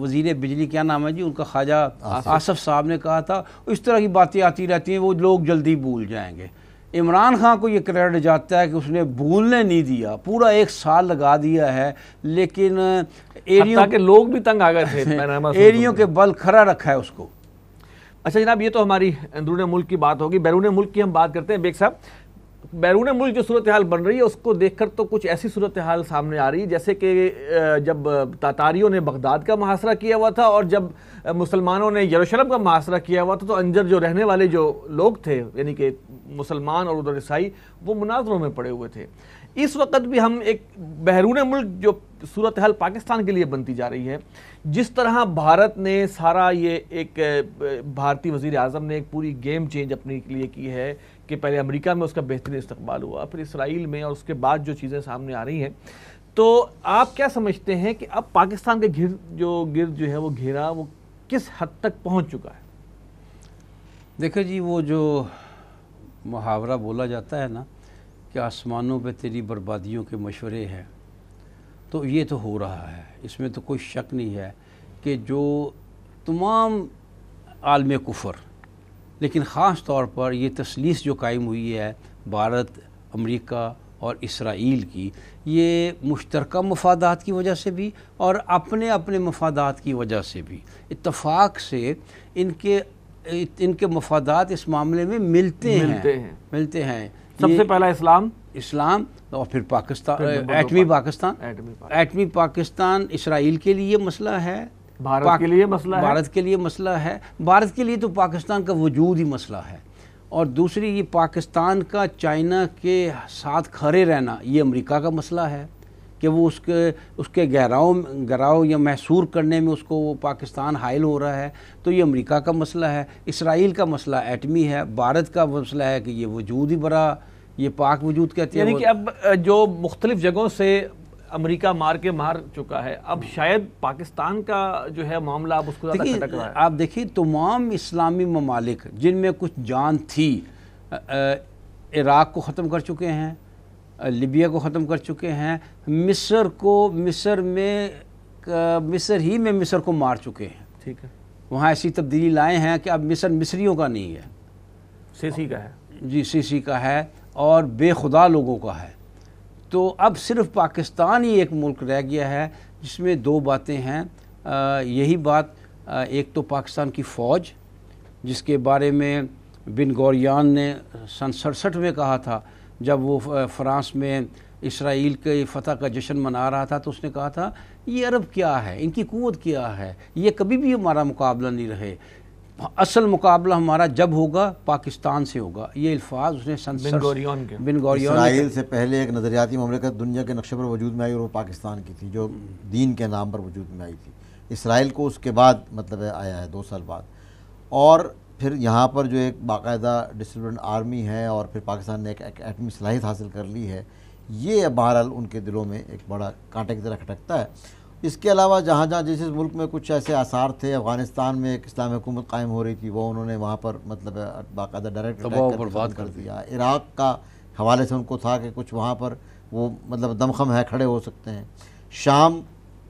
وزیر بجلی کیا نام ہے جی ان کا، خواجہ آصف صاحب نے کہا تھا اس طرح کی باتیں آتی رہتی ہیں، وہ لوگ جلدی بھول جائیں گے. عمران خان کو یہ کریڈٹ جاتا ہے کہ اس نے بھولنے نہیں دیا، پورا 1 سال لگا دیا ہے، لیکن ایریوں کے لوگ بھی تنگ آ گئے تھے، ایریوں کے بل کھڑا رکھا ہے اس کو. اچھا جناب، یہ تو ہماری اندرون ملک کی بات ہوگی. بیرون ملک کی ہم بات کرتے ہیں. بیگ صاحب، بیرون ملک جو صورتحال بن رہی ہے اس کو دیکھ کر تو کچھ ایسی صورتحال سامنے آ رہی ہے جیسے کہ جب تاتاریوں نے بغداد کا محاصرہ کیا ہوا تھا اور جب مسلمانوں نے یروشلم کا محاصرہ کیا ہوا تھا، تو اندر جو رہنے والے جو لوگ تھے یعنی کہ مسلمان اور ادھر عیسائی، وہ مناظروں میں پڑے ہوئے تھے. اس وقت بھی ہم ایک بیرون ملک جو صورتحال پاکستان کے لیے بنتی جا رہی ہے، جس طرح بھارت نے سارا یہ ایک بھارتی وزیر اعظم نے ایک پوری گیم چینج اپنے لیے کی ہے کہ پہلے امریکہ میں اس کا بہترین استقبال ہوا، پھر اسرائیل میں، اور اس کے بعد جو چیزیں سامنے آ رہی ہیں، تو آپ کیا سمجھتے ہیں کہ اب پاکستان کے گرد جو ہے وہ گھیرا وہ کس حد تک پہنچ چکا ہے؟ دیکھو جی، وہ جو محاورہ بولا جاتا ہے نا کہ آسمانوں پہ تیری بربادیوں کے مشورے ہیں، تو یہ تو ہو رہا ہے، اس میں تو کوئی شک نہیں ہے کہ جو تمام عالم کفر، لیکن خاص طور پر یہ تثلیث جو قائم ہوئی ہے بھارت، امریکہ اور اسرائیل کی، یہ مشترکہ مفادات کی وجہ سے بھی اور اپنے مفادات کی وجہ سے بھی اتفاق سے ان کے مفادات اس معاملے میں ملتے ہیں. سب سے پہلا اسلام اور پھر پاکستان، ایٹمی پاکستان اسرائیل کے لیے مسئلہ ہے، بھارت کے لیے مسئلہ ہے. بھارت کے لیے تو پاکستان کا وجود ہی مسئلہ ہے. اور دوسری یہ پاکستان کا چائنا کے ساتھ کھڑے رہنا، یہ امریکہ کا مسئلہ ہے کہ وہ اس کے گراؤ یا محصور کرنے میں اس کو وہ پاکستان حائل ہو رہا ہے، تو یہ امریکہ کا مسئلہ ہے. اسرائیل کا مسئلہ ایٹمی ہے. بھارت کا مسئلہ ہے کہ یہ وجود ہی بڑا، یہ پاک وجود کہتے ہیں. یعنی کہ اب جو مختلف جگہوں سے امریکہ مار چکا ہے، اب شاید پاکستان کا جو ہے معاملہ اب اس کو زیادہ کھٹک رہا ہے. آپ دیکھیے تمام اسلامی ممالک جن میں کچھ جان تھی، عراق کو ختم کر چکے ہیں، لیبیا کو ختم کر چکے ہیں، مصر ہی میں مصر کو مار چکے ہیں. ٹھیک ہے، وہاں ایسی تبدیلی لائے ہیں کہ اب مصر مصریوں کا نہیں ہے، سیسی کا ہے. جی، سیسی کا ہے اور بے خدا لوگوں کا ہے. تو اب صرف پاکستان ہی ایک ملک رہ گیا ہے جس میں 2 باتیں ہیں. یہی بات، ایک تو پاکستان کی فوج، جس کے بارے میں بن گوریان نے سن 67 میں کہا تھا جب وہ فرانس میں اسرائیل کے فتح کا جشن منا رہا تھا، تو اس نے کہا تھا یہ عرب کیا ہے، ان کی قوت کیا ہے، یہ کبھی بھی ہمارا مقابلہ نہیں رہے، اصل مقابلہ ہمارا جب ہوگا پاکستان سے ہوگا. یہ الفاظ اس نے بن گوریان اسرائیل سے پہلے ایک نظریاتی مملکت دنیا کے نقشے پر وجود میں آئی اور وہ پاکستان کی تھی، جو دین کے نام پر وجود میں آئی تھی. اسرائیل کو اس کے بعد مطلب آیا ہے 2 سال بعد، اور پھر یہاں پر جو ایک باقاعدہ ڈسپلن آرمی ہے، اور پھر پاکستان نے ایک ایٹمی صلاحیت حاصل کر لی ہے. یہ بہرحال ان کے دلوں میں ایک بڑا کانٹے کی طرح کھٹکتا ہے. اس کے علاوہ جہاں جس ملک میں کچھ ایسے آثار تھے، افغانستان میں ایک اسلامی حکومت قائم ہو رہی تھی، وہ انہوں نے وہاں پر مطلب باقاعدہ ڈائریکٹ اٹیک کر دیا. عراق کا حوالے سے ان کو تھا کہ کچھ وہاں پر وہ مطلب دمخم ہے، کھڑے ہو سکتے ہیں. شام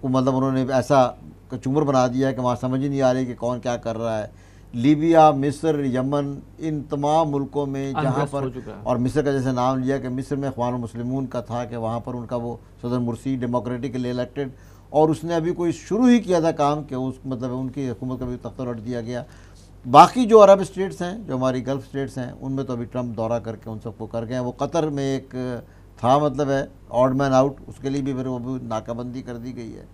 کو مطلب انہوں نے ایسا کچومر بنا دیا ہے کہ وہاں سمجھ ہی نہیں آ رہی کہ کون کیا کر رہا ہے. لیبیا، مصر، یمن، ان تمام ملکوں میں جہاں پر، اور مصر کا جیسے نام لیا کہ مصر میں اخوان المسلمون کا تھا کہ وہاں پر ان کا وہ صدر مرسی ڈیموکریٹکلی الیکٹڈ، اور اس نے ابھی کوئی شروع ہی کیا تھا کام کہ اس مطلب ان کی حکومت کا بھی تختہ الٹ دیا گیا. باقی جو عرب اسٹیٹس ہیں، جو ہماری گلف اسٹیٹس ہیں، ان میں تو ابھی ٹرمپ دورہ کر کے ان سب کو کر گئے ہیں. وہ قطر میں ایک تھا مطلب ہے آڈ مین آؤٹ، اس کے لیے بھی پھر وہ بھی ناکہ بندی کر دی گئی ہے.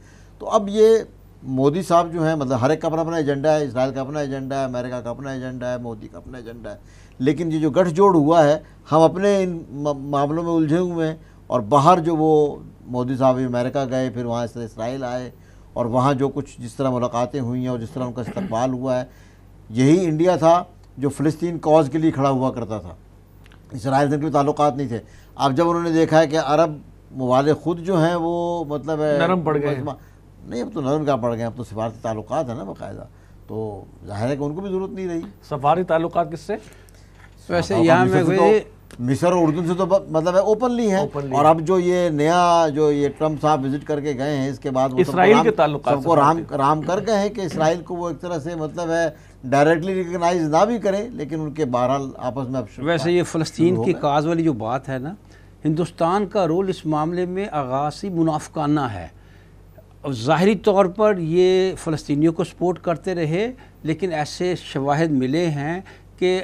تو اب یہ مودی صاحب جو ہیں مطلب ہر ایک کا اپنا ایجنڈا ہے. اسرائیل کا اپنا ایجنڈا ہے، امریکہ کا اپنا ایجنڈا ہے، مودی کا اپنا ایجنڈا ہے. لیکن یہ جو گٹھ جوڑ ہوا ہے، ہم اپنے ان معاملوں میں الجھے ہوئے ہیں، اور باہر جو وہ مودی صاحب امریکہ گئے، پھر وہاں سے اسرائیل آئے، اور وہاں جو کچھ جس طرح ملاقاتیں ہوئی ہیں اور جس طرح ان کا استقبال ہوا ہے، یہی انڈیا تھا جو فلسطین کاز کے لیے کھڑا ہوا کرتا تھا، اسرائیل سے ان کے تعلقات نہیں تھے۔ اب جب انہوں نے دیکھا ہے کہ عرب ممالک خود جو ہیں وہ مطلب نرم پڑ گئے، نہیں اب تو نرم کیا پڑ گئے، اب تو سفارتی تعلقات ہیں نا باقاعدہ، تو ظاہر ہے کہ ان کو بھی ضرورت نہیں رہی۔ سفارتی تعلقات کس سے؟ ویسے یہاں میں مصر اور اردن سے تو مطلب ہے اوپنلی ہے، اور اب جو یہ نیا جو یہ ٹرمپ صاحب وزٹ کر کے گئے ہیں اس کے بعد اسرائیل کے تعلقات سب کو رام کر گئے ہیں کہ اسرائیل کو وہ ایک طرح سے مطلب ہے ڈائریکٹلی ریکگنائز نہ بھی کریں، لیکن ان کے بہرحال آپس میں ویسے یہ فلسطین کی کاز والی جو بات ہے نا، ہندوستان کا رول اس معاملے میں آغاز سے منافقانہ ہے۔ ظاہری طور پر یہ فلسطینیوں کو سپورٹ کرتے رہے، لیکن ایسے شواہد ملے ہیں کہ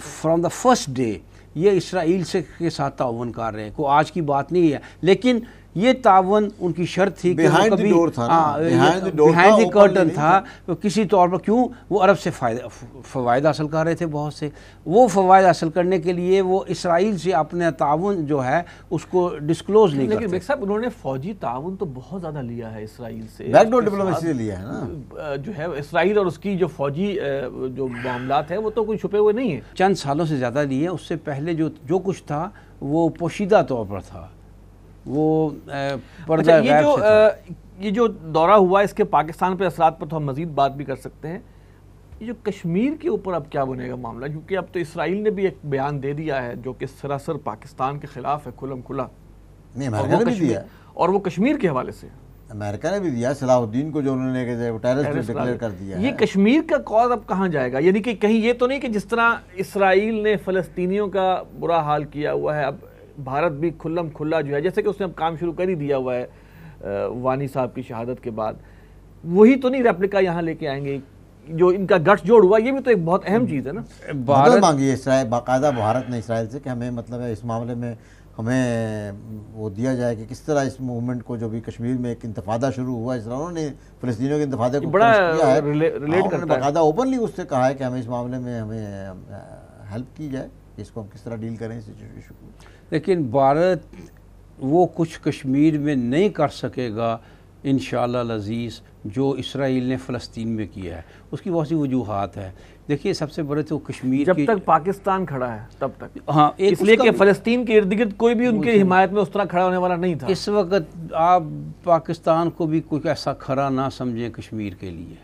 فرام دا فرسٹ ڈے یہ اسرائیل کے ساتھ تعاون کر رہے ہیں، کوئی آج کی بات نہیں ہے، لیکن یہ تعاون ان کی شرط تھی کہ وہ کبھی بیہائنڈ دی کرٹن تھا، کسی طور پر کیوں وہ عرب سے فوائد حاصل کر رہے تھے بہت سے، وہ فوائد حاصل کرنے کے لیے وہ اسرائیل سے اپنا تعاون جو ہے اس کو ڈسکلوز نہیں کرتے۔ لیکن بیگ صاحب انہوں نے فوجی تعاون تو بہت زیادہ لیا ہے اسرائیل سے، بیک ڈور ڈپلومیسی سے لیا ہے نا، جو ہے اسرائیل اور اس کی جو فوجی جو معاملات ہیں وہ تو کوئی چھپے ہوئے نہیں ہیں، چند سالوں سے زیادہ لیے۔ اس سے پہلے جو کچھ تھا وہ پوشیدہ طور پر تھا، وہ پردہ غیب سے تھا۔ یہ جو دورہ ہوا اس کے پاکستان پہ اثرات پر تو ہم مزید بات بھی کر سکتے ہیں۔ یہ جو کشمیر کے اوپر اب کیا بنے گا معاملہ، کیونکہ اب تو اسرائیل نے بھی ایک بیان دے دیا ہے جو کہ سراسر پاکستان کے خلاف ہے، کھلم کھلا، نہیں امریکہ نے بھی دیا، اور وہ کشمیر کے حوالے سے امریکہ نے بھی دیا، صلاح الدین کو جو انہوں نے ٹیررسٹ ڈکلیئر کر دیا ہے۔ یہ کشمیر کا کاز اب کہاں جائے گا؟ یعنی کہ کہیں یہ تو نہیں کہ جس طرح اسرائیل نے فلسطینیوں کا برا حال کیا ہوا ہے، اب بھارت بھی کھلم کھلا جو ہے، جیسے کہ اس نے اب کام شروع کر ہی دیا ہوا ہے وانی صاحب کی شہادت کے بعد، وہی تو نہیں ریپلیکا یہاں لے کے آئیں گے؟ جو ان کا گٹھ جوڑ ہوا، یہ بھی تو ایک بہت اہم چیز ہے نا۔ مدد مانگی ہے اسرائیل، باقاعدہ بھارت نے اسرائیل سے کہ ہمیں مطلب ہے اس معاملے میں ہمیں وہ دیا جائے کہ کس طرح اس موومنٹ کو جو بھی کشمیر میں ایک انتفاضہ شروع ہوا، اس طرح انہوں نے فلسطینیوں کے انتفاضے کو بڑا کیا ہے، ریلیٹ کرتا ہے، باقاعدہ اوپنلی اس سے کہا ہے کہ ہمیں اس معاملے میں ہمیں ہیلپ کی جائے، اس کو ہم کس طرح ڈیل کریں اس ایشو کو۔ لیکن بھارت وہ کچھ کشمیر میں نہیں کر سکے گا انشاءاللہ العزیز جو اسرائیل نے فلسطین میں کیا ہے، اس کی بہت سی وجوہات ہیں۔ دیکھیے سب سے بڑے تو کشمیر جب تک پاکستان کھڑا ہے تب تک، ہاں اس لیے کہ فلسطین کے ارد گرد کوئی بھی ان کی حمایت میں اس طرح کھڑا ہونے والا نہیں تھا۔ اس وقت آپ پاکستان کو بھی کوئی ایسا کھڑا نہ سمجھیں کشمیر کے لیے،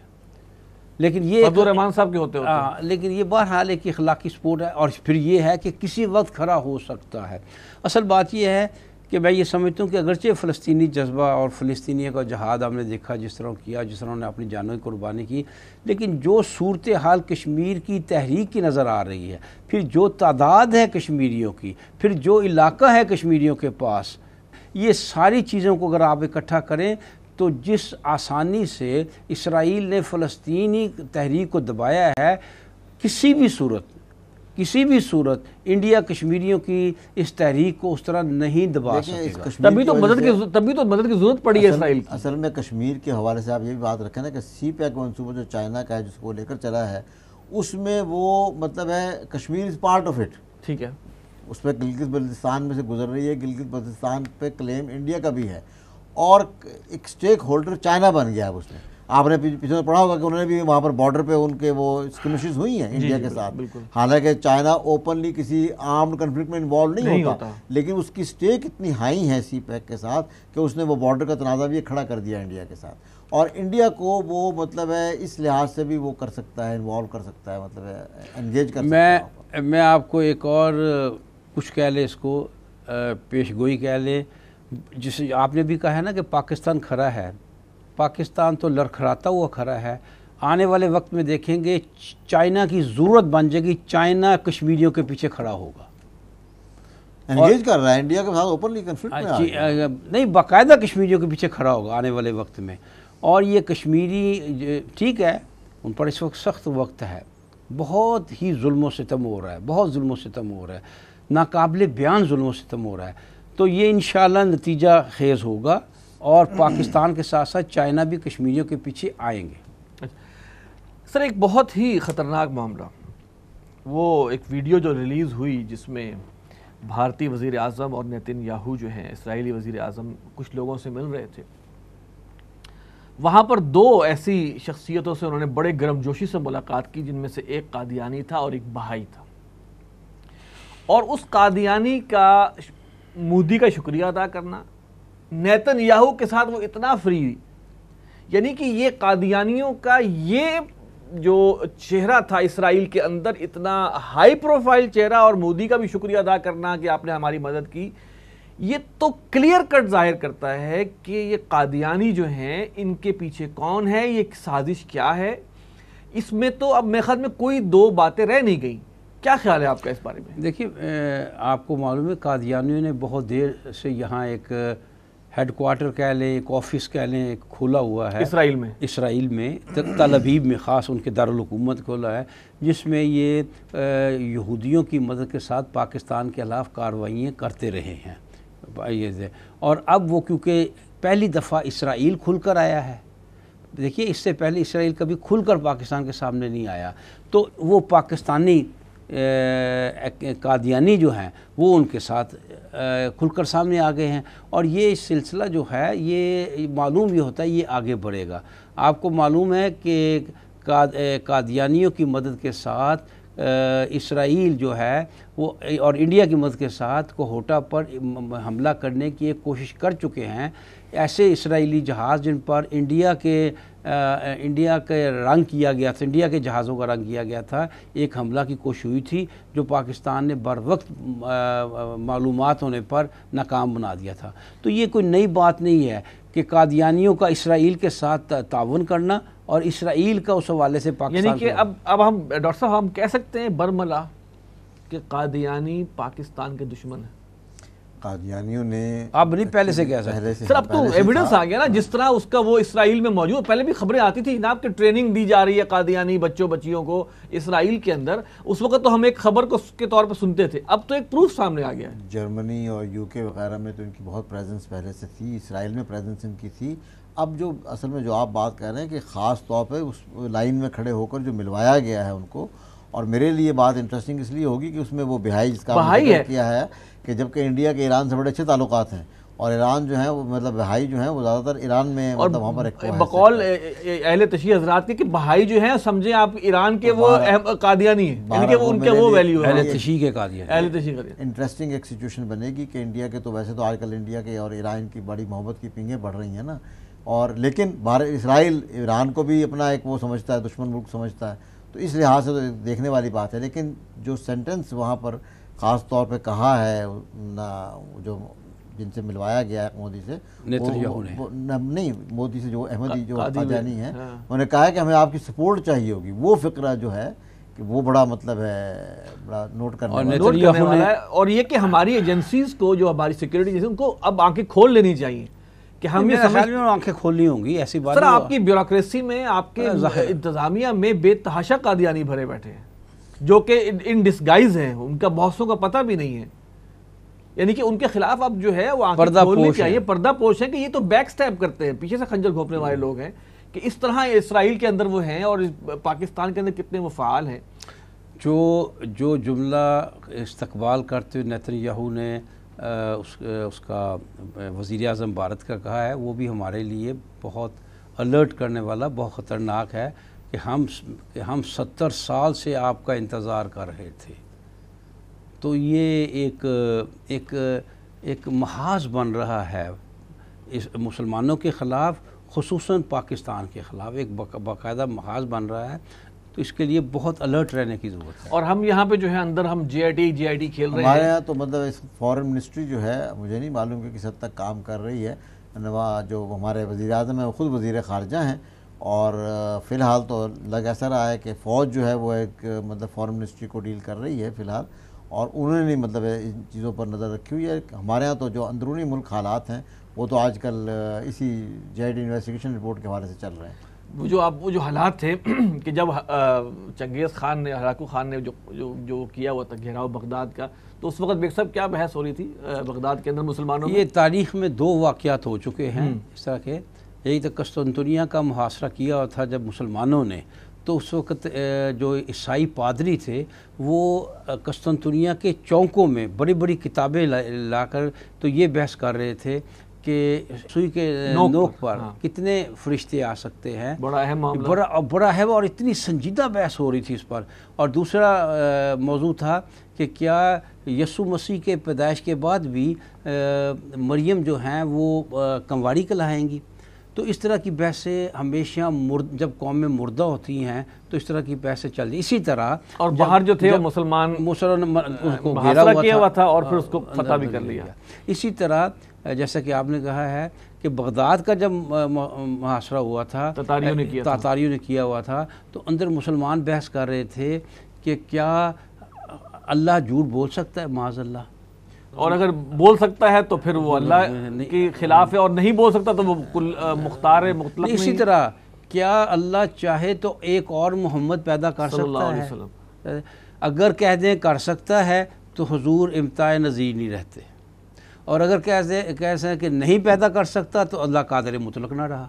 لیکن یہ عبدالرحمان صاحب کے ہوتے لیکن یہ بہرحال ایک اخلاقی سپورٹ ہے، اور پھر یہ ہے کہ کسی وقت کھڑا ہو سکتا ہے۔ اصل بات یہ ہے کہ میں یہ سمجھتا ہوں کہ اگرچہ فلسطینی جذبہ اور فلسطینیوں کا جہاد ہم نے دیکھا جس طرح کیا، جس طرح انہوں نے اپنی جانوں کی قربانی کی، لیکن جو صورتحال کشمیر کی تحریک کی نظر آ رہی ہے، پھر جو تعداد ہے کشمیریوں کی، پھر جو علاقہ ہے کشمیریوں کے پاس، یہ ساری چیزوں کو اگر آپ اکٹھا کریں تو جس آسانی سے اسرائیل نے فلسطینی تحریک کو دبایا ہے، کسی بھی صورت انڈیا کشمیریوں کی اس تحریک کو اس طرح نہیں دبا سکے گا۔ تبھی تو مدد کی ضرورت پڑی ہے اسرائیل کی۔ اصل میں کشمیر کے حوالے سے آپ یہ بھی بات رکھیں نا کہ سی پیک منصوبہ جو چائنا کا ہے جس کو لے کر چلا ہے، اس میں وہ مطلب ہے Kashmir is part of it, ٹھیک ہے، اس پہ گلگت بلتستان میں سے گزر رہی ہے، گلگت بلتستان پہ کلیم انڈیا کا بھی ہے، اور ایک سٹیک ہولڈر چائنا بن گیا ہے اس میں۔ آپ نے پیچھے پڑھا ہوگا کہ انہوں نے بھی وہاں پر بارڈر پہ ان کے وہ اسکمشز ہوئی ہیں انڈیا کے ساتھ، حالانکہ چائنا اوپنلی کسی آرمڈ کنفلکٹ میں انوالو نہیں ہوتا، لیکن اس کی سٹیک اتنی ہائی ہے سی پیک کے ساتھ کہ اس نے وہ بارڈر کا تنازع بھی کھڑا کر دیا انڈیا کے ساتھ، اور انڈیا کو وہ مطلب ہے اس لحاظ سے بھی وہ کر سکتا ہے، انوالو کر سکتا ہے، مطلب ہے انگیج کر سکتا ہے۔ میں آپ کو ایک اور کچھ کہہ لیں، اس کو پیش گوئی کہہ لیں، جسے آپ نے بھی کہا ہے نا کہ پاکستان کھڑا ہے، پاکستان تو لڑکھڑاتا ہوا کھڑا ہے، آنے والے وقت میں دیکھیں گے چائنا کی ضرورت بن جائے گی، چائنا کشمیریوں کے پیچھے کھڑا ہوگا، انگیج کر رہا ہے انڈیا کے ساتھ اوپنلی کنفلکٹ میں، نہیں باقاعدہ کشمیریوں کے پیچھے کھڑا ہوگا آنے والے وقت میں۔ اور یہ کشمیری ٹھیک ہے، ان پر اس وقت سخت وقت ہے، بہت ہی ظلم و ستم ہو رہا ہے، بہت ظلم و ستم ہو رہا ہے، ناقابل بیان ظلم و ستم ہو رہا ہے، تو یہ انشاءاللہ نتیجہ خیز ہوگا، اور پاکستان کے ساتھ ساتھ چائنا بھی کشمیریوں کے پیچھے آئیں گے۔ سر ایک بہت ہی خطرناک معاملہ، وہ ایک ویڈیو جو ریلیز ہوئی جس میں بھارتی وزیر اعظم اور نیتن یاہو جو ہیں اسرائیلی وزیر اعظم کچھ لوگوں سے مل رہے تھے، وہاں پر 2 ایسی شخصیتوں سے انہوں نے بڑے گرم جوشی سے ملاقات کی، جن میں سے ایک قادیانی تھا اور ایک بہائی تھا، اور اس قادیانی کا مودی کا شکریہ ادا کرنا، نیتن یاہو کے ساتھ وہ اتنا فری، یعنی کہ یہ قادیانیوں کا یہ جو چہرہ تھا اسرائیل کے اندر، اتنا ہائی پروفائل چہرہ، اور مودی کا بھی شکریہ ادا کرنا کہ آپ نے ہماری مدد کی، یہ تو کلیئر کٹ ظاہر کرتا ہے کہ یہ قادیانی جو ہیں ان کے پیچھے کون ہے، یہ سازش کیا ہے۔ اس میں تو اب میرے خیال میں کوئی 2 باتیں رہ نہیں گئیں۔ کیا خیال ہے آپ کا اس بارے میں؟ دیکھیے آپ کو معلوم ہے قادیانیوں نے بہت دیر سے یہاں ایک ہیڈ کوارٹر کہہ لیں، ایک آفس کہہ لیں، ایک کھولا ہوا ہے اسرائیل میں تل ابیب میں، خاص ان کے دارالحکومت کھولا ہے، جس میں یہ یہودیوں کی مدد کے ساتھ پاکستان کے خلاف کارروائیاں کرتے رہے ہیں۔ اور اب وہ کیونکہ پہلی دفعہ اسرائیل کھل کر آیا ہے، دیکھیے اس سے پہلے اسرائیل کبھی کھل کر پاکستان کے سامنے نہیں آیا، تو وہ پاکستانی قادیانی جو ہیں وہ ان کے ساتھ کھل کر سامنے آ گئے ہیں، اور یہ سلسلہ جو ہے یہ معلوم یہ ہوتا ہے یہ آگے بڑھے گا۔ آپ کو معلوم ہے کہ قادیانیوں کی مدد کے ساتھ اسرائیل جو ہے وہ اور انڈیا کی مدد کے ساتھ کوہوٹا پر حملہ کرنے کی ایک کوشش کر چکے ہیں۔ ایسے اسرائیلی جہاز جن پر انڈیا کے رنگ کیا گیا تھا، انڈیا کے جہازوں کا رنگ کیا گیا تھا، ایک حملہ کی کوشش ہوئی تھی جو پاکستان نے بر وقت معلومات ہونے پر ناکام بنا دیا تھا۔ تو یہ کوئی نئی بات نہیں ہے کہ قادیانیوں کا اسرائیل کے ساتھ تعاون کرنا اور اسرائیل کا اس حوالے سے پاکستان، یعنی کہ اب ہم ڈاکٹر صاحب ہم کہہ سکتے ہیں برملا کہ قادیانی پاکستان کے دشمن ہیں۔ قادیانیوں نے اب نہیں پہلے سے کہہ سکتے سر، اب تو ایویڈنس آ گیا نا، جس طرح اس کا وہ اسرائیل میں موجود، پہلے بھی خبریں آتی تھی جناب کہ ٹریننگ دی جا رہی ہے قادیانی بچیوں کو اسرائیل کے اندر، اس وقت تو ہم ایک خبر کو کے طور پر سنتے تھے، اب تو ایک پروف سامنے آ گیا ہے۔ جرمنی اور UK وغیرہ میں تو ان کی بہت پریزنس پہلے سے تھی، اسرائیل میں پریزنس ان کی تھی۔ اب جو اصل میں جو آپ بات کر رہے ہیں کہ خاص طور پہ اس لائن میں کھڑے ہو کر جو ملوایا گیا ہے ان کو، اور میرے لیے بات انٹرسٹنگ اس لیے ہوگی کہ اس میں وہ بہائی جس کا ذکر کیا ہے کہ جبکہ انڈیا کے ایران سے بڑے اچھے تعلقات ہیں، اور ایران جو ہیں وہ مطلب بہائی جو ہیں وہ زیادہ تر ایران میں مطلب وہاں پر ایک بقول اہل تشیع حضرات کے کہ بہائی جو ہیں سمجھیں آپ ایران کے وہ قادیانی ہیں، یعنی کہ وہ ان کے وہ ویلیو ہے، اہل تشیع کے قادیانی۔ انٹرسٹنگ ایک سچویشن بنے گی کہ انڈیا کے تو ویسے تو آج کل انڈیا کے اور ایران کی بڑی محبت کی پنگیں بڑھ رہی ہیں نا، اور لیکن اسرائیل ایران کو بھی اپنا ایک وہ سمجھتا ہے، دشمن ملک سمجھتا ہے، تو اس لحاظ سے تو دیکھنے والی بات ہے۔ لیکن جو سینٹنس وہاں پر خاص طور پہ کہا ہے جو جن سے ملوایا گیا ہے مودی سے، نہیں مودی سے جو احمدی جو قادیانی ہیں، انہوں نے کہا ہے کہ ہمیں آپ کی سپورٹ چاہیے ہوگی، وہ فقرہ جو ہے کہ وہ بڑا مطلب ہے، بڑا نوٹ کرنے والا ہے، اور یہ کہ ہماری ایجنسیز کو جو ہماری سیکورٹی ایجنسی ان کو اب آنکھیں کھول لینی چاہیے کہ ہم آنکھیں کھولنی ہوں گی، ایسی بات سر آپ کی بیوروکریسی میں، آپ کے انتظامیہ میں بے تحاشا قادیانی بھرے بیٹھے ہیں جو کہ ان ڈسگائز ہیں، ان کا بہتوں کا پتہ بھی نہیں ہے، یعنی کہ ان کے خلاف اب جو ہے وہ آنکھیں کھولنی چاہیے، پردہ پوش ہے کہ یہ تو بیک سٹیپ کرتے ہیں، پیچھے سے خنجر گھونپنے والے لوگ ہیں، کہ اس طرح اسرائیل کے اندر وہ ہیں اور پاکستان کے اندر کتنے وہ فعال ہیں۔ جو جملہ استقبال کرتے ہوئے نیتن یاہو نے اس کا وزیر اعظم بھارت کا کہا ہے، وہ بھی ہمارے لیے بہت الرٹ کرنے والا، بہت خطرناک ہے کہ ہم 70 سال سے آپ کا انتظار کر رہے تھے۔ تو یہ ایک محاذ بن رہا ہے اس مسلمانوں کے خلاف، خصوصاً پاکستان کے خلاف ایک باقاعدہ محاذ بن رہا ہے، تو اس کے لیے بہت الرٹ رہنے کی ضرورت ہے۔ اور ہم یہاں پہ جو ہے اندر ہم جی آئی ٹی کھیل رہے ہیں، ہمارے یہاں تو مطلب اس فورن منسٹری جو ہے مجھے نہیں معلوم کہ کس حد تک کام کر رہی ہے، جو ہمارے وزیر اعظم ہیں وہ خود وزیر خارجہ ہیں، اور فی الحال تو لگ ایسا رہا ہے کہ فوج جو ہے وہ ایک مطلب فورن منسٹری کو ڈیل کر رہی ہے فی الحال، اور انہوں نے مطلب ان چیزوں پر نظر رکھی ہوئی ہے۔ ہمارے ہاں تو جو اندرونی ملک حالات ہیں وہ تو آج کل اسی JIT انویسٹیگیشن رپورٹ کے حوالے سے چل رہے ہیں۔ وہ جو حالات تھے کہ جب چنگیز خان نے، ہلاکو خان نے جو کیا ہوا تھا گھیراؤ بغداد کا، تو اس وقت بیگ صاحب کیا بحث ہو رہی تھی بغداد کے اندر مسلمانوں میں؟ یہ تاریخ میں 2 واقعات ہو چکے ہیں اس طرح کے، یہی تو قسطنطنیہ کا محاصرہ کیا ہوا تھا جب مسلمانوں نے، تو اس وقت جو عیسائی پادری تھے وہ قسطنطنیہ کے چوکوں میں بڑی بڑی کتابیں لا کر تو یہ بحث کر رہے تھے کہ سوئی کے نوک پر کتنے فرشتے آ سکتے ہیں، بڑا اہم معاملہ، بڑا ہے، اور اتنی سنجیدہ بحث ہو رہی تھی اس پر. اور دوسرا موضوع تھا کہ کیا یسوع مسیح کے پیدائش کے بعد بھی مریم جو ہیں وہ کنواری کہلائیں گی؟ تو اس طرح کی بحثیں ہمیشہ جب قوم میں مردہ ہوتی ہیں تو اس طرح کی بحثیں چل رہی. اسی طرح اور باہر جو تھے مسلمان اس کو گھیرا ہوا تھا اور پھر اس کو فتح بھی کر لیا. اسی طرح جیسا کہ آپ نے کہا ہے کہ بغداد کا جب محاصرہ ہوا تھا، تاتاریوں نے کیا ہوا تھا، تو اندر مسلمان بحث کر رہے تھے کہ کیا اللہ جھوٹ بول سکتا ہے؟ معاذ اللہ. اور اگر بول سکتا ہے تو پھر وہ اللہ کے خلاف ہے، اور نہیں بول سکتا تو وہ مختار مطلق. اسی طرح کیا اللہ چاہے تو ایک اور محمد پیدا کر سکتا ہے؟ اگر کہہ دیں کر سکتا ہے تو حضور امتاع نظیر نہیں رہتے، اور اگر کہہ دیں کہ نہیں پیدا کر سکتا تو اللہ قادر مطلق نہ رہا.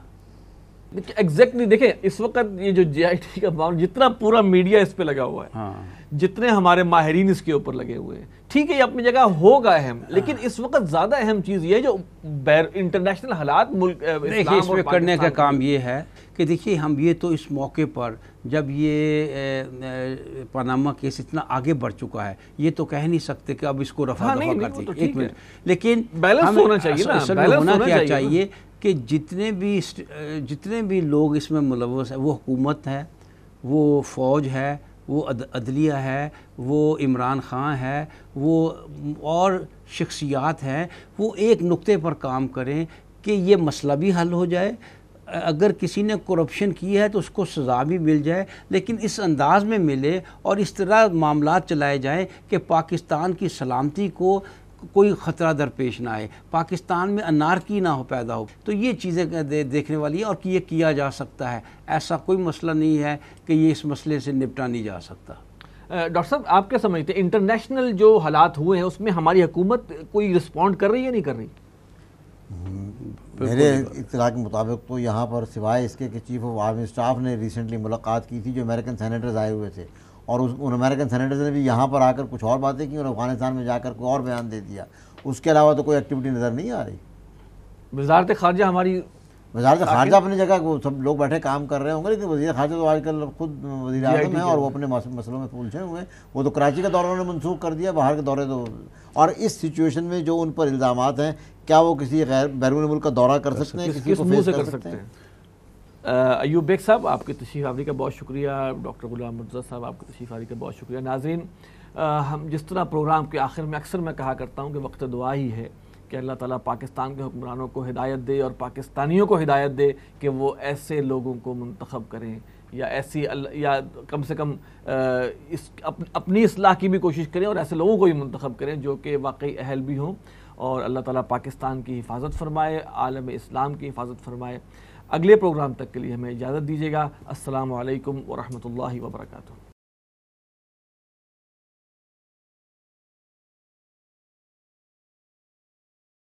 ایگزیکٹلی دیکھیں اس وقت یہ جو جے آئی ٹی کا معاملہ، جتنا پورا میڈیا اس پہ لگا ہوا ہے، جتنے ہمارے ماہرین اس کے اوپر لگے ہوئے ہیں، ٹھیک ہے یہ اپنی جگہ ہوگا اہم، لیکن اس وقت زیادہ اہم چیز یہ ہے جو انٹرنیشنل حالات ملک اس میں کرنے کا کام یہ ہے کہ دیکھیے ہم یہ تو اس موقع پر جب یہ پاناما کیس اتنا آگے بڑھ چکا ہے، یہ تو کہہ نہیں سکتے کہ اب اس کو رفع دفع کرتے ہیں. ایک منٹ، لیکن بیلنس ہونا چاہیے نا، اصل میں ہونا کیا چاہیے کہ جتنے بھی لوگ اس میں ملوث ہیں، وہ حکومت ہے، وہ فوج ہے، وہ عدلیہ ہے، وہ عمران خان ہے، وہ اور شخصیات ہیں، وہ ایک نقطے پر کام کریں کہ یہ مسئلہ بھی حل ہو جائے. اگر کسی نے کرپشن کی ہے تو اس کو سزا بھی مل جائے، لیکن اس انداز میں ملے اور اس طرح معاملات چلائے جائیں کہ پاکستان کی سلامتی کو کوئی خطرہ درپیش نہ آئے، پاکستان میں انارکی نہ پیدا ہو. تو یہ چیزیں دیکھنے والی ہیں، اور کہ یہ کیا جا سکتا ہے. ایسا کوئی مسئلہ نہیں ہے کہ یہ اس مسئلے سے نپٹا نہیں جا سکتا. ڈاکٹر صاحب آپ کیا سمجھتے ہیں انٹرنیشنل جو حالات ہوئے ہیں اس میں ہماری حکومت کوئی رسپونڈ کر رہی ہے نہیں کر رہی؟ میرے اطلاع کے مطابق تو یہاں پر سوائے اس کے کہ چیف آف آرمی اسٹاف نے ریسنٹلی ملاقات کی تھی جو امریکن سینیٹرز آئے ہوئے تھے، اور ان امریکن سینیٹرز نے بھی یہاں پر آ کر کچھ اور باتیں کی اور افغانستان میں جا کر کوئی اور بیان دے دیا. اس کے علاوہ تو کوئی ایکٹیویٹی نظر نہیں آ رہی. وزارت خارجہ ہماری وزارت خارجہ اپنی جگہ کو سب لوگ بیٹھے کام کر رہے ہوں گے، لیکن وزیر خارجہ تو آج کل خود وزیر اعظم ہیں اور وہ اپنے مسئلوں میں الجھے ہوئے ہیں. وہ تو کراچی کا دورہ انہوں نے منسوخ کر دیا، باہر کے دورے تو. اور اس سچویشن میں جو ان پر الزامات ہیں، کیا وہ کسی بیرون ملک کا دورہ کر سکتے ہیں؟ کسی کو فیس کر سکتے ہیں؟ ایوب بیگ صاحب آپ کی تشریف آوری کا بہت شکریہ. ڈاکٹر غلام مرتضیٰ صاحب آپ کی تشریف آوری کا بہت شکریہ. ناظرین، ہم جس طرح پروگرام کے آخر میں اکثر میں کہا کرتا ہوں کہ وقت دعا ہی ہے کہ اللہ تعالیٰ پاکستان کے حکمرانوں کو ہدایت دے اور پاکستانیوں کو ہدایت دے کہ وہ ایسے لوگوں کو منتخب کریں، یا ایسی یا کم سے کم اپنی اصلاح کی بھی کوشش کریں اور ایسے لوگوں کو بھی منتخب کریں جو کہ واقعی اہل بھی ہوں. اور اللہ تعالیٰ پاکستان کی حفاظت فرمائے، عالم اسلام کی حفاظت فرمائے. اگلے پروگرام تک کے لیے ہمیں اجازت دیجیے گا. السلام علیکم ورحمۃ اللہ وبرکاتہ.